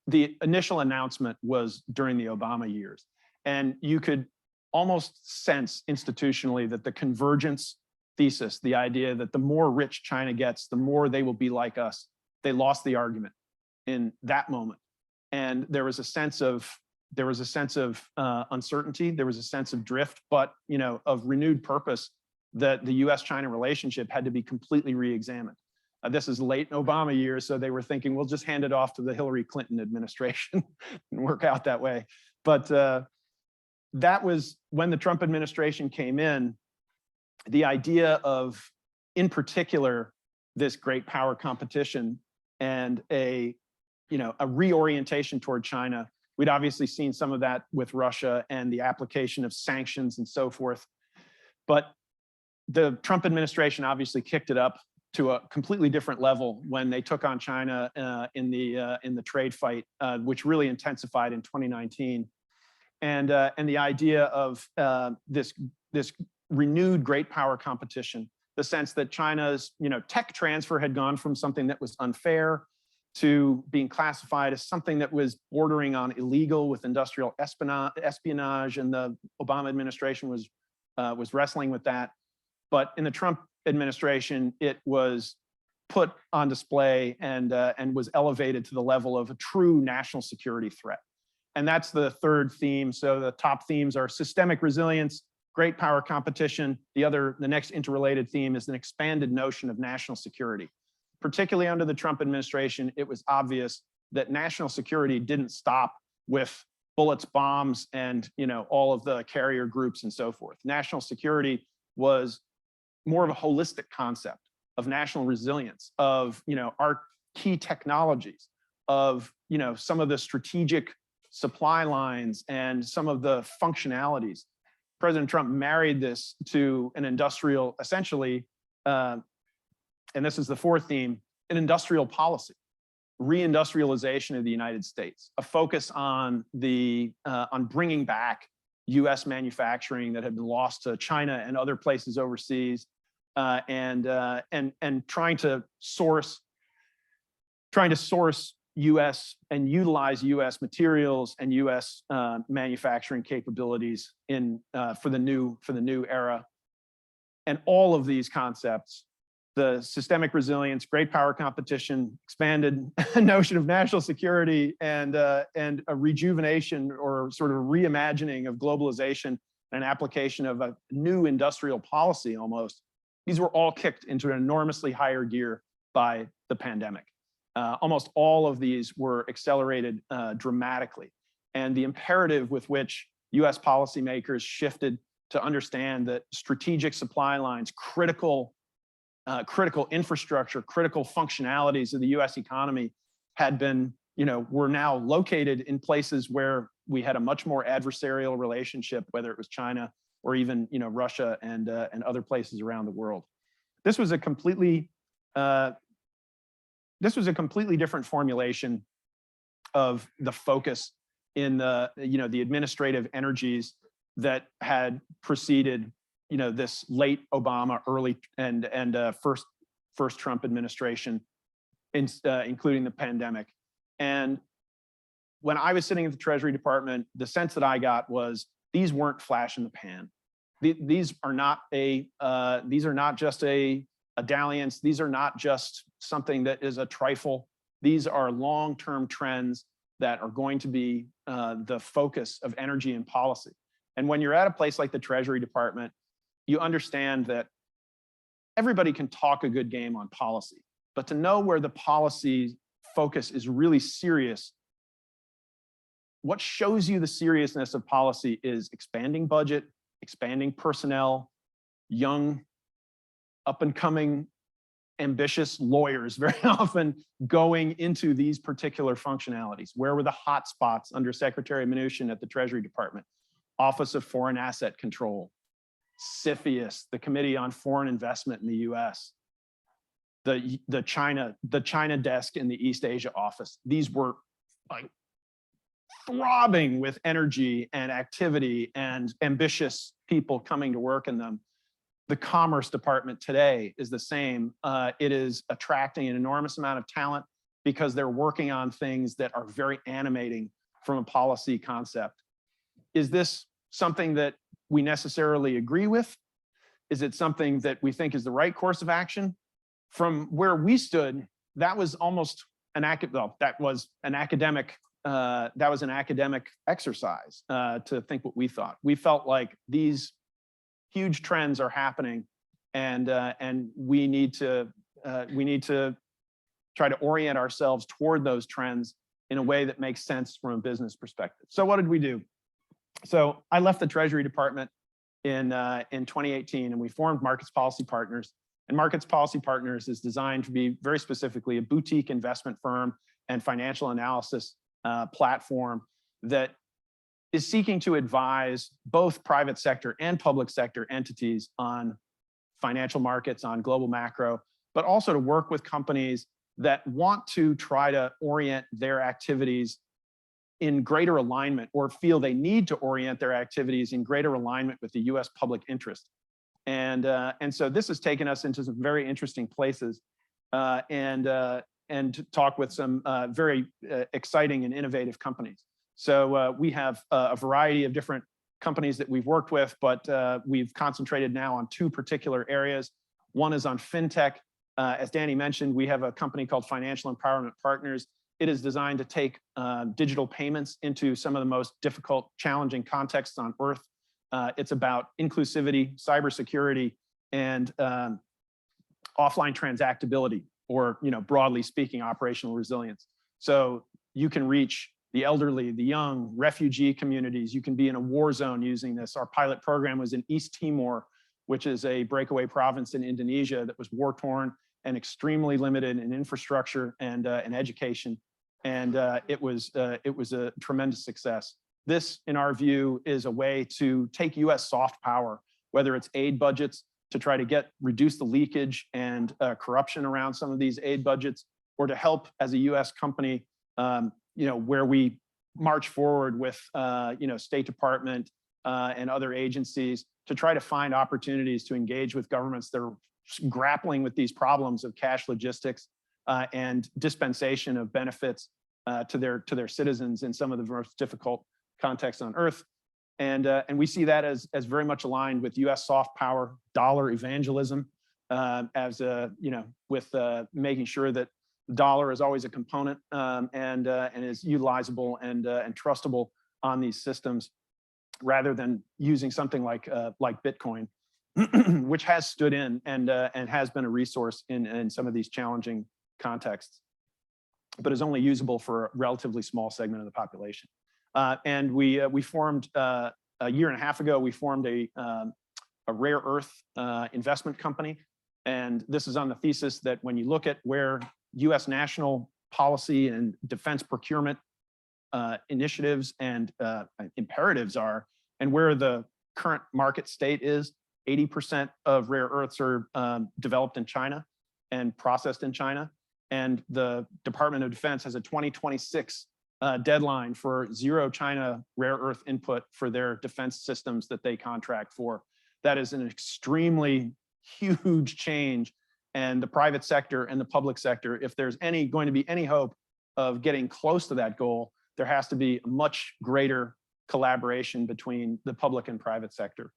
the initial announcement was during the Obama years. And you could almost sense institutionally that the convergence thesis, the idea that the more rich China gets, the more they will be like us, they lost the argument in that moment. And there was a sense of uncertainty, there was a sense of drift, but of renewed purpose that the U.S.-China relationship had to be completely re-examined. This is late Obama years, so they were thinking, we'll just hand it off to the Hillary Clinton administration and work out that way. But that was when the Trump administration came in, the idea of, in particular, this great power competition and a reorientation toward China. We'd obviously seen some of that with Russia and the application of sanctions and so forth. But the Trump administration obviously kicked it up to a completely different level when they took on China in the trade fight, which really intensified in 2019. And the idea of this renewed great power competition, the sense that China's tech transfer had gone from something that was unfair to being classified as something that was bordering on illegal with industrial espionage, and the Obama administration was wrestling with that. But in the Trump administration, it was put on display and was elevated to the level of a true national security threat. And that's the third theme. So the top themes are systemic resilience, great power competition. The next interrelated theme is an expanded notion of national security. Particularly under the Trump administration, it was obvious that national security didn't stop with bullets, bombs, and all of the carrier groups and so forth. National security was more of a holistic concept of national resilience, of our key technologies, of some of the strategic supply lines and some of the functionalities. President Trump married this to an industrial, essentially, and this is the fourth theme, an industrial policy, reindustrialization of the United States, a focus on bringing back U.S. manufacturing that had been lost to China and other places overseas, and trying to source U.S. and utilize U.S. materials and U.S. manufacturing capabilities for the new era. And all of these concepts, the systemic resilience, great power competition, expanded notion of national security, and a rejuvenation or sort of reimagining of globalization and application of a new industrial policy almost, these were all kicked into an enormously higher gear by the pandemic. Almost all of these were accelerated dramatically. And the imperative with which US policymakers shifted to understand that strategic supply lines, critical infrastructure, critical functionalities of the US economy had been, were now located in places where we had a much more adversarial relationship, whether it was China or even, Russia and other places around the world. This was a completely different formulation of the focus in the administrative energies that had preceded this late Obama, early and first Trump administration, including the pandemic. And when I was sitting at the Treasury Department, the sense that I got was these weren't flash in the pan. These are not just a dalliance. These are not just something that is a trifle. These are long-term trends that are going to be the focus of energy and policy. And when you're at a place like the Treasury Department, you understand that everybody can talk a good game on policy, but to know where the policy focus is really serious, what shows you the seriousness of policy is expanding budget, expanding personnel, young, up and coming ambitious lawyers very often going into these particular functionalities. Where were the hot spots under Secretary Mnuchin at the Treasury Department? Office of Foreign Asset Control, CFIUS, the Committee on Foreign Investment in the US, the China desk in the East Asia office. These were like throbbing with energy and activity and ambitious people coming to work in them. The Commerce Department today is the same. It is attracting an enormous amount of talent because they're working on things that are very animating from a policy concept. Is this something that we necessarily agree with? Is it something that we think is the right course of action? From where we stood, that was almost an academic exercise to think what we thought. We felt like these huge trends are happening, and we need to try to orient ourselves toward those trends in a way that makes sense from a business perspective. So what did we do? So I left the Treasury Department in 2018, and we formed Markets Policy Partners. And Markets Policy Partners is designed to be very specifically a boutique investment firm and financial analysis platform that is seeking to advise both private sector and public sector entities on financial markets, on global macro, but also to work with companies that want to try to orient their activities in greater alignment, or feel they need to orient their activities in greater alignment with the US public interest. And so this has taken us into some very interesting places and to talk with some very exciting and innovative companies. So we have a variety of different companies that we've worked with, but we've concentrated now on two particular areas. One is on fintech. As Danny mentioned, we have a company called Financial Empowerment Partners. It is designed to take digital payments into some of the most difficult, challenging contexts on earth. It's about inclusivity, cybersecurity, and offline transactability, or broadly speaking, operational resilience. So you can reach the elderly, the young, refugee communities. You can be in a war zone using this. Our pilot program was in East Timor, which is a breakaway province in Indonesia that was war-torn and extremely limited in infrastructure and education. And it was a tremendous success. This, in our view, is a way to take US soft power, whether it's aid budgets to try to reduce the leakage and corruption around some of these aid budgets, or to help as a US company, where we march forward with, State Department and other agencies to try to find opportunities to engage with governments that are grappling with these problems of cash logistics and dispensation of benefits to their citizens in some of the most difficult contexts on earth. And we see that as very much aligned with US soft power, dollar evangelism, with making sure that the dollar is always a component and is utilizable and trustable on these systems, rather than using something like Bitcoin, which has stood in and has been a resource in some of these challenging contexts, but is only usable for a relatively small segment of the population. And we formed a year and a half ago. We formed a rare earth investment company, and this is on the thesis that when you look at where U.S. national policy and defense procurement initiatives and imperatives are, and where the current market state is, 80% of rare earths are developed in China and processed in China. And the Department of Defense has a 2026 deadline for zero China rare earth input for their defense systems that they contract for. That is an extremely huge change. And the private sector and the public sector, if there's going to be any hope of getting close to that goal, there has to be much greater collaboration between the public and private sector.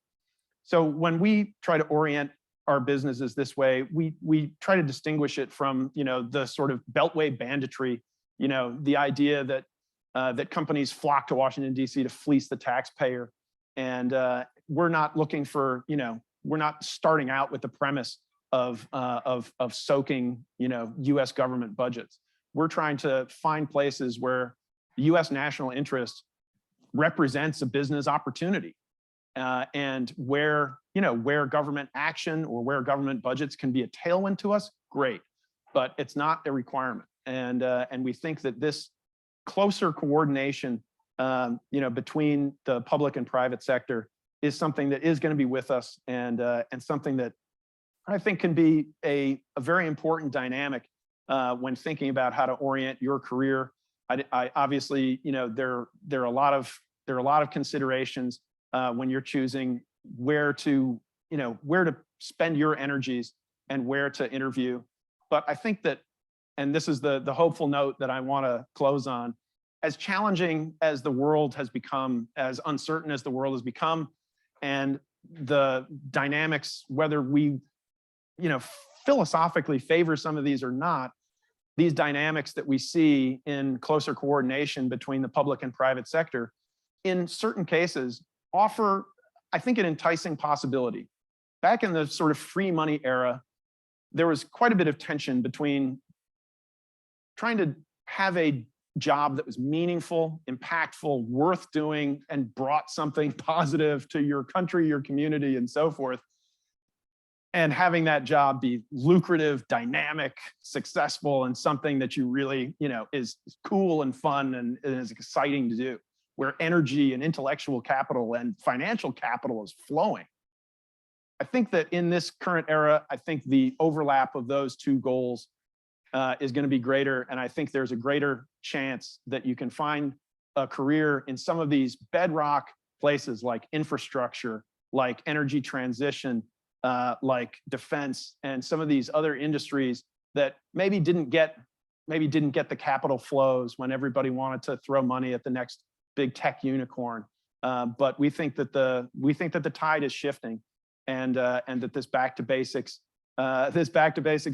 So when we try to orient our businesses this way, we try to distinguish it from the sort of beltway banditry, the idea that that companies flock to Washington, D.C. to fleece the taxpayer. And we're not looking for, we're not starting out with the premise of soaking, U.S. government budgets. We're trying to find places where the U.S. national interest represents a business opportunity, and where government action or where government budgets can be a tailwind to us. great, but it's not a requirement. And we think that this closer coordination, between the public and private sector is something that is going to be with us, and something that I think can be a very important dynamic when thinking about how to orient your career. I obviously, there are a lot of considerations when you're choosing where to spend your energies and where to interview. But I think that, and this is the hopeful note that I want to close on, as challenging as the world has become, as uncertain as the world has become, and the dynamics, whether we, philosophically favor some of these or not, these dynamics that we see in closer coordination between the public and private sector, in certain cases, offer, I think, an enticing possibility. Back in the sort of free money era, there was quite a bit of tension between trying to have a job that was meaningful, impactful, worth doing, and brought something positive to your country, your community, and so forth, and having that job be lucrative, dynamic, successful, and something that you really, is cool and fun and is exciting to do, where energy and intellectual capital and financial capital is flowing. I think that in this current era, I think the overlap of those two goals is going to be greater. And I think there's a greater chance that you can find a career in some of these bedrock places like infrastructure, like energy transition, like defense, and some of these other industries that maybe didn't get the capital flows when everybody wanted to throw money at the next big tech unicorn. But we think that the tide is shifting, and that this back to basics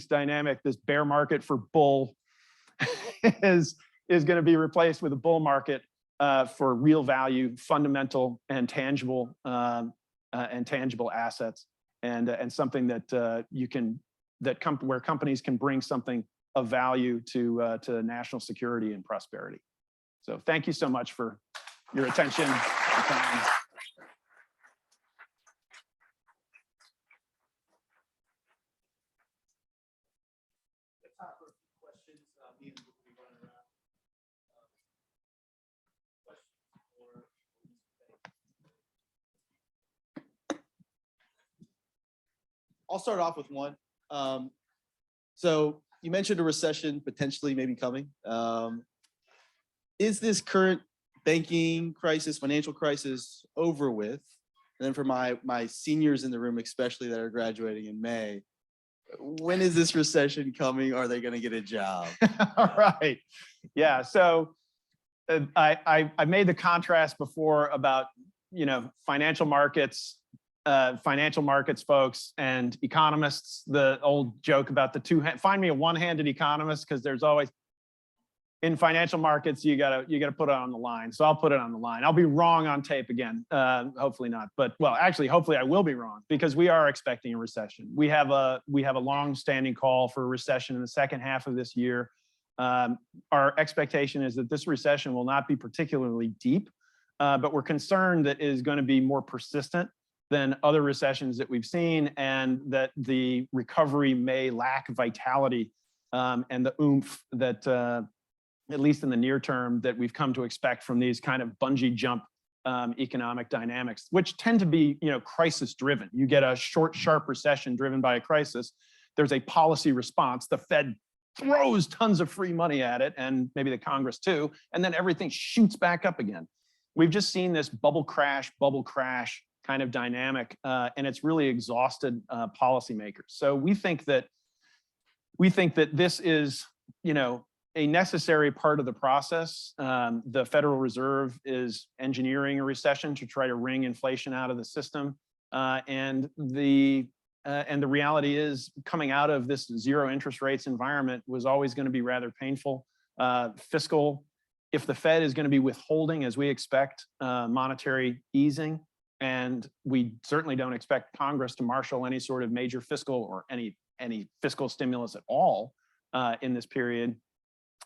dynamic, this bear market for bull, is going to be replaced with a bull market for real value, fundamental and tangible assets, and something that where companies can bring something of value to national security and prosperity. So thank you so much for your attention and time. I'll start off with one. So you mentioned a recession potentially maybe coming. Is this current banking crisis, financial crisis over with? And then for my seniors in the room, especially that are graduating in May, when is this recession coming? Are they going to get a job? All right. Yeah. So I made the contrast before about, financial markets folks and economists, the old joke about find me a one-handed economist, because there's always, in financial markets, you gotta put it on the line. So I'll put it on the line. I'll be wrong on tape again. Hopefully not, but actually, hopefully I will be wrong, because we are expecting a recession. We have a long-standing call for a recession in the second half of this year. Our expectation is that this recession will not be particularly deep, but we're concerned that it is going to be more persistent than other recessions that we've seen, and that the recovery may lack vitality and the oomph that, at least in the near term, that we've come to expect from these kind of bungee jump economic dynamics, which tend to be, crisis driven. You get a short, sharp recession driven by a crisis. There's a policy response. The Fed throws tons of free money at it, and maybe the Congress too, and then everything shoots back up again. We've just seen this bubble crash kind of dynamic, and it's really exhausted policymakers. So we think that this is, a necessary part of the process. The Federal Reserve is engineering a recession to try to wring inflation out of the system, and the reality is, coming out of this zero interest rates environment was always going to be rather painful. If the Fed is going to be withholding, as we expect, monetary easing, and we certainly don't expect Congress to marshal any sort of major fiscal or any fiscal stimulus at all in this period,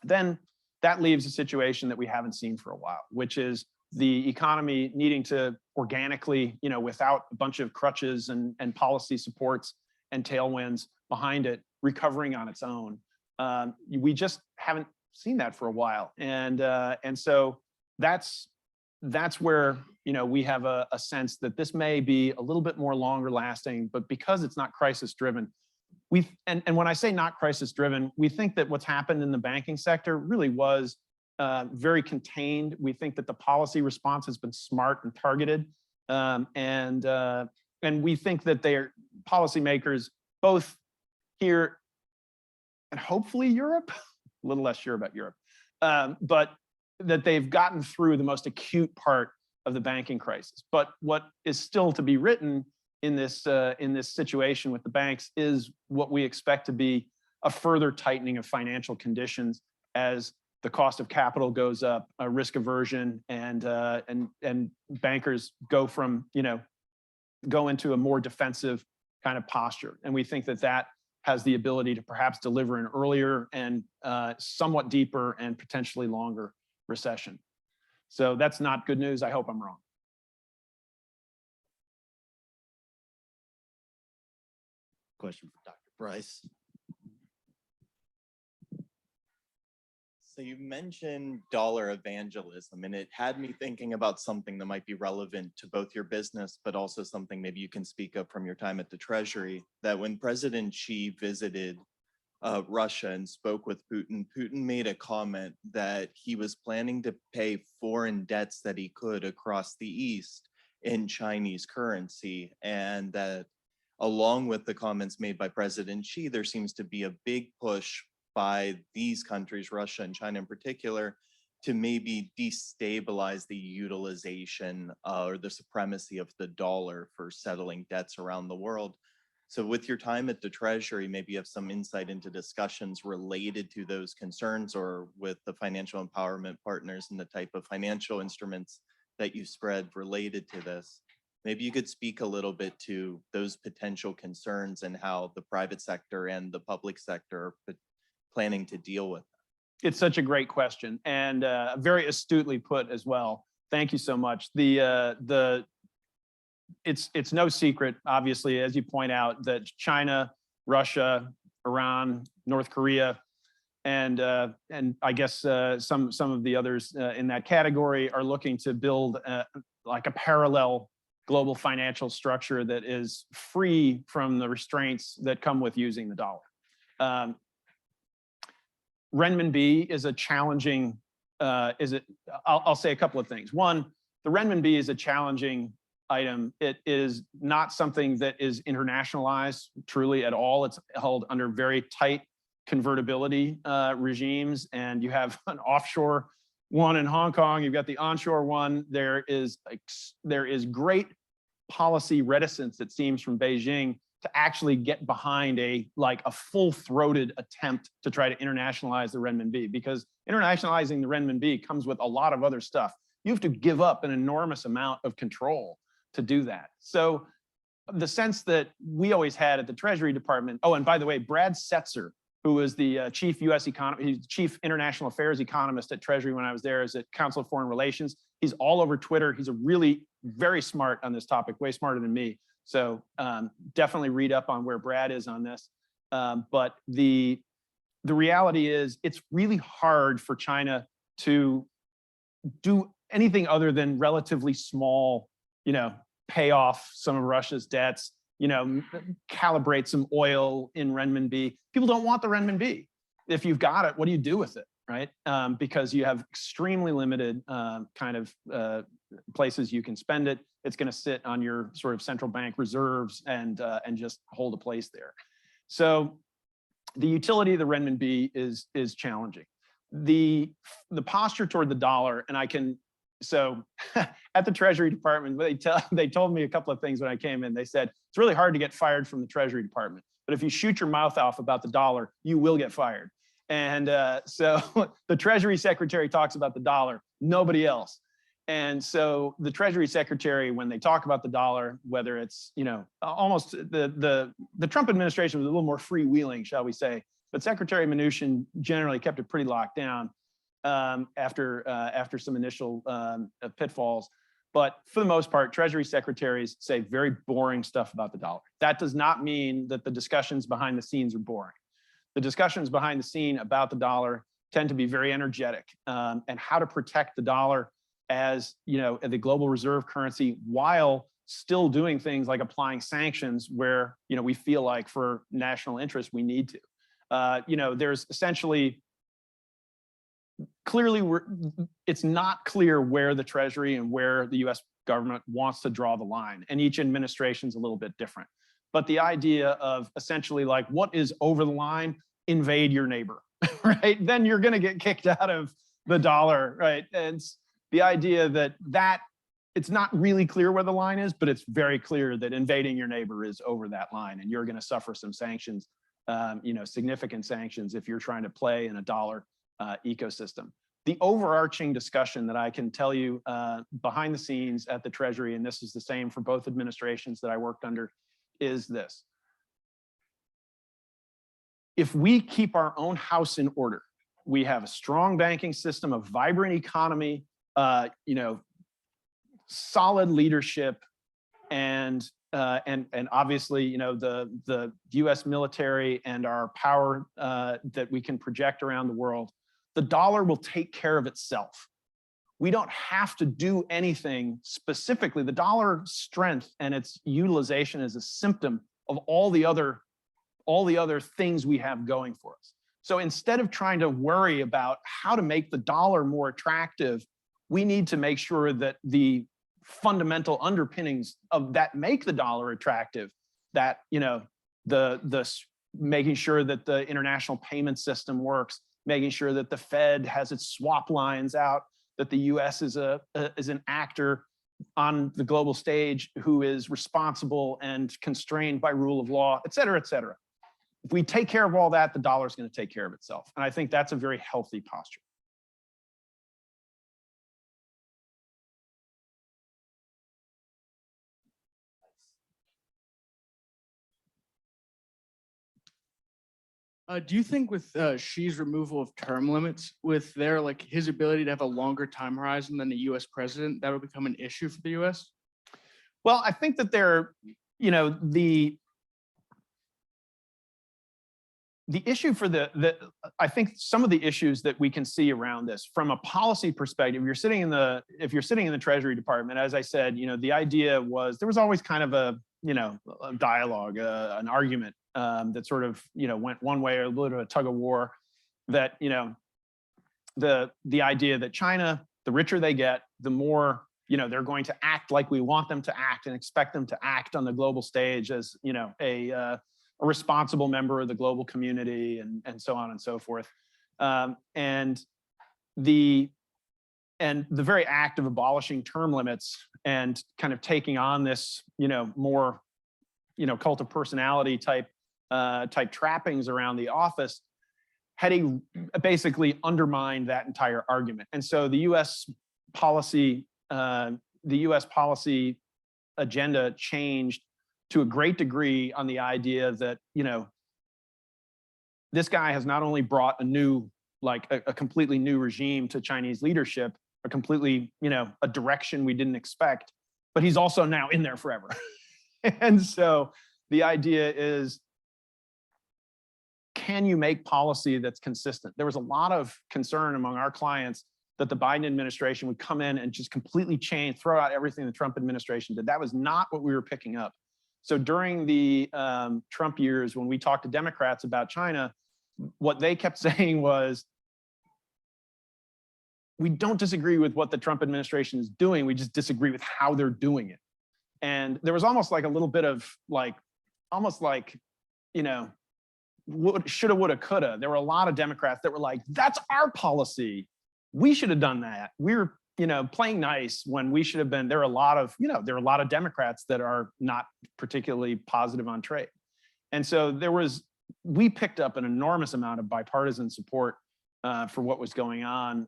then that leaves a situation that we haven't seen for a while, which is the economy needing to organically, without a bunch of crutches and policy supports and tailwinds behind it, recovering on its own. We just haven't seen that for a while, and so that's where we have a sense that this may be a little bit more longer lasting, but because it's not crisis driven, and when I say not crisis driven, we think that what's happened in the banking sector really was very contained. We think that the policy response has been smart and targeted, and we think that they're policymakers both here and hopefully Europe, a little less sure about Europe, but that they've gotten through the most acute part of the banking crisis. But what is still to be written in this situation with the banks is what we expect to be a further tightening of financial conditions as the cost of capital goes up, risk aversion, and bankers go into a more defensive kind of posture. And we think that has the ability to perhaps deliver an earlier and somewhat deeper and potentially longer recession. So that's not good news. I hope I'm wrong. Question for Dr. Bryce. So you mentioned dollar evangelism, and it had me thinking about something that might be relevant to both your business, but also something maybe you can speak of from your time at the Treasury, that when President Xi visited Russia and spoke with Putin, Putin made a comment that he was planning to pay foreign debts that he could across the East in Chinese currency, and that along with the comments made by President Xi, there seems to be a big push by these countries, Russia and China in particular, to maybe destabilize the utilization or the supremacy of the dollar for settling debts around the world. So with your time at the Treasury, maybe you have some insight into discussions related to those concerns, or with the financial empowerment partners and the type of financial instruments that you spread related to this. Maybe you could speak a little bit to those potential concerns and how the private sector and the public sector are planning to deal with them. It's such a great question, and very astutely put as well. Thank you so much. It's no secret, obviously, as you point out, that China, Russia, Iran, North Korea, and I guess some of the others in that category are looking to build like a parallel global financial structure that is free from the restraints that come with using the dollar. Renminbi is a challenging, I'll say a couple of things. One, the renminbi is a challenging item. It is not something that is internationalized truly at all. It's held under very tight convertibility regimes, and you have an offshore one in Hong Kong, you've got the onshore one. There is great policy reticence, it seems, from Beijing to actually get behind a full-throated attempt to try to internationalize the renminbi, because internationalizing the renminbi comes with a lot of other stuff. You have to give up an enormous amount of control to do that. So the sense that we always had at the Treasury Department, oh, and by the way, Brad Setzer, who was the chief chief international affairs economist at Treasury when I was there, as at Council of Foreign Relations. He's all over Twitter. He's a really very smart on this topic, way smarter than me. So definitely read up on where Brad is on this. But the reality is it's really hard for China to do anything other than relatively small, pay off some of Russia's debts, calibrate some oil in renminbi. People don't want the renminbi. If you've got it, what do you do with it, right? Because you have extremely limited places you can spend it. It's going to sit on your sort of central bank reserves and just hold a place there. So the utility of the renminbi is challenging. The posture toward the dollar, and so at the Treasury Department, they told me a couple of things when I came in. They said, it's really hard to get fired from the Treasury Department, but if you shoot your mouth off about the dollar, you will get fired. And so the Treasury Secretary talks about the dollar, nobody else. And so the Treasury Secretary, when they talk about the dollar, whether it's, almost the Trump administration was a little more freewheeling, shall we say, but Secretary Mnuchin generally kept it pretty locked down after some initial pitfalls. But for the most part, Treasury secretaries say very boring stuff about the dollar. That does not mean that the discussions behind the scenes are boring. the discussions behind the scene about the dollar tend to be very energetic, and how to protect the dollar as, the global reserve currency while still doing things like applying sanctions where, we feel like for national interest, we need to. There's essentially, clearly, it's not clear where the Treasury and where the US government wants to draw the line, and each administration's a little bit different. But the idea of essentially like, what is over the line? Invade your neighbor, right? Then you're gonna get kicked out of the dollar, right? And it's the idea that it's not really clear where the line is, but it's very clear that invading your neighbor is over that line, and you're gonna suffer some sanctions, significant sanctions if you're trying to play in a dollar ecosystem. The overarching discussion that I can tell you behind the scenes at the Treasury, and this is the same for both administrations that I worked under, is this. If we keep our own house in order, we have a strong banking system, a vibrant economy, solid leadership, and obviously, the U.S. military and our power that we can project around the world, the dollar will take care of itself. We don't have to do anything specifically. The dollar strength and its utilization is a symptom of all the other things we have going for us. So instead of trying to worry about how to make the dollar more attractive, we need to make sure that the fundamental underpinnings of that make the dollar attractive, that, the making sure that the international payment system works, making sure that the Fed has its swap lines out, that the US is an actor on the global stage who is responsible and constrained by rule of law, et cetera, et cetera. If we take care of all that, the dollar is going to take care of itself. And I think that's a very healthy posture. Do you think with Xi's removal of term limits, with his ability to have a longer time horizon than the U.S. president, that would become an issue for the U.S.? Well, I think that the issue for I think some of the issues that we can see around this from a policy perspective, if you're sitting in the Treasury Department, as I said, the idea was there was always kind of a dialogue, an argument that sort of, went one way or a little bit of a tug of war, that, the idea that China, the richer they get, the more, they're going to act like we want them to act and expect them to act on the global stage as, a responsible member of the global community, and so on and so forth. And the very act of abolishing term limits and kind of taking on this, more, cult of personality type trappings around the office had basically undermined that entire argument. And so the U.S. policy agenda changed to a great degree on the idea that, this guy has not only brought a new, a completely new regime to Chinese leadership, a completely, a direction we didn't expect, but he's also now in there forever. And so the idea is, can you make policy that's consistent? There was a lot of concern among our clients that the Biden administration would come in and just completely change, throw out everything the Trump administration did. That was not what we were picking up. So during the Trump years, when we talked to Democrats about China, what they kept saying was, we don't disagree with what the Trump administration is doing, we just disagree with how they're doing it. And there was almost like a little bit of shoulda, woulda, coulda. There were a lot of Democrats that were like, that's our policy, we should have done that. We're playing nice when we should have been. There are a lot of Democrats that are not particularly positive on trade. And so we picked up an enormous amount of bipartisan support for what was going on.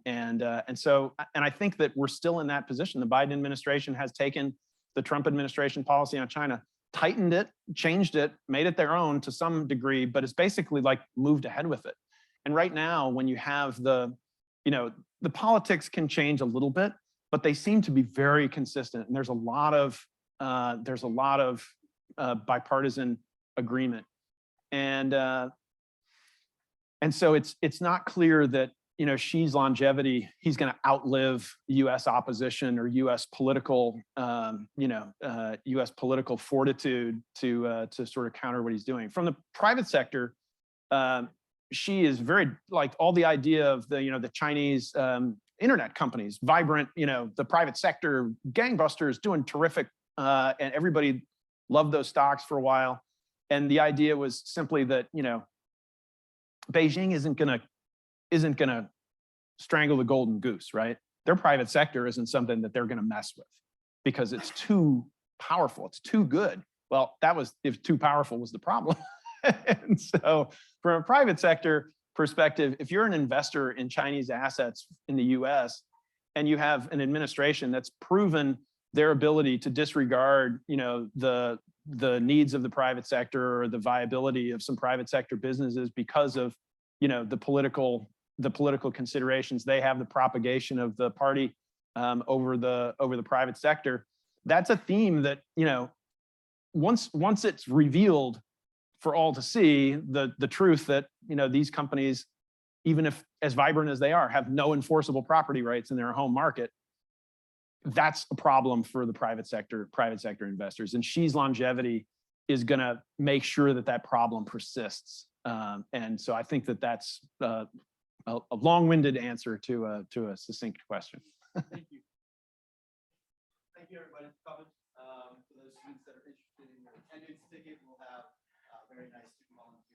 And I think that we're still in that position. The Biden administration has taken the Trump administration policy on China, tightened it, changed it, made it their own to some degree, but it's basically like moved ahead with it. And right now, when you have the politics can change a little bit, but they seem to be very consistent. And there's a lot of bipartisan agreement. And And so it's not clear that, you know, Xi's longevity, he's going to outlive U.S. opposition or U.S. political, U.S. political fortitude to sort of counter what he's doing. From the private sector, Xi is very, like, all the idea of the Chinese internet companies, vibrant, the private sector, gangbusters, doing terrific, and everybody loved those stocks for a while. And the idea was simply that, Beijing isn't gonna strangle the golden goose, right? Their private sector isn't something that they're gonna mess with because it's too powerful, it's too good. Well, that was, if too powerful was the problem. And so from a private sector perspective, if you're an investor in Chinese assets in the US and you have an administration that's proven their ability to disregard, the needs of the private sector or the viability of some private sector businesses because of, the political considerations they have, the propagation of the party over the private sector. That's a theme that, once it's revealed for all to see, the truth that, these companies, even if as vibrant as they are, have no enforceable property rights in their home market, that's a problem for the private sector investors. And Xi's longevity is going to make sure that that problem persists. And so I think that that's a long-winded answer to a succinct question. Thank you. Thank you, everybody, for coming. For those students that are interested in your attendance ticket, we'll have very nice student volunteers.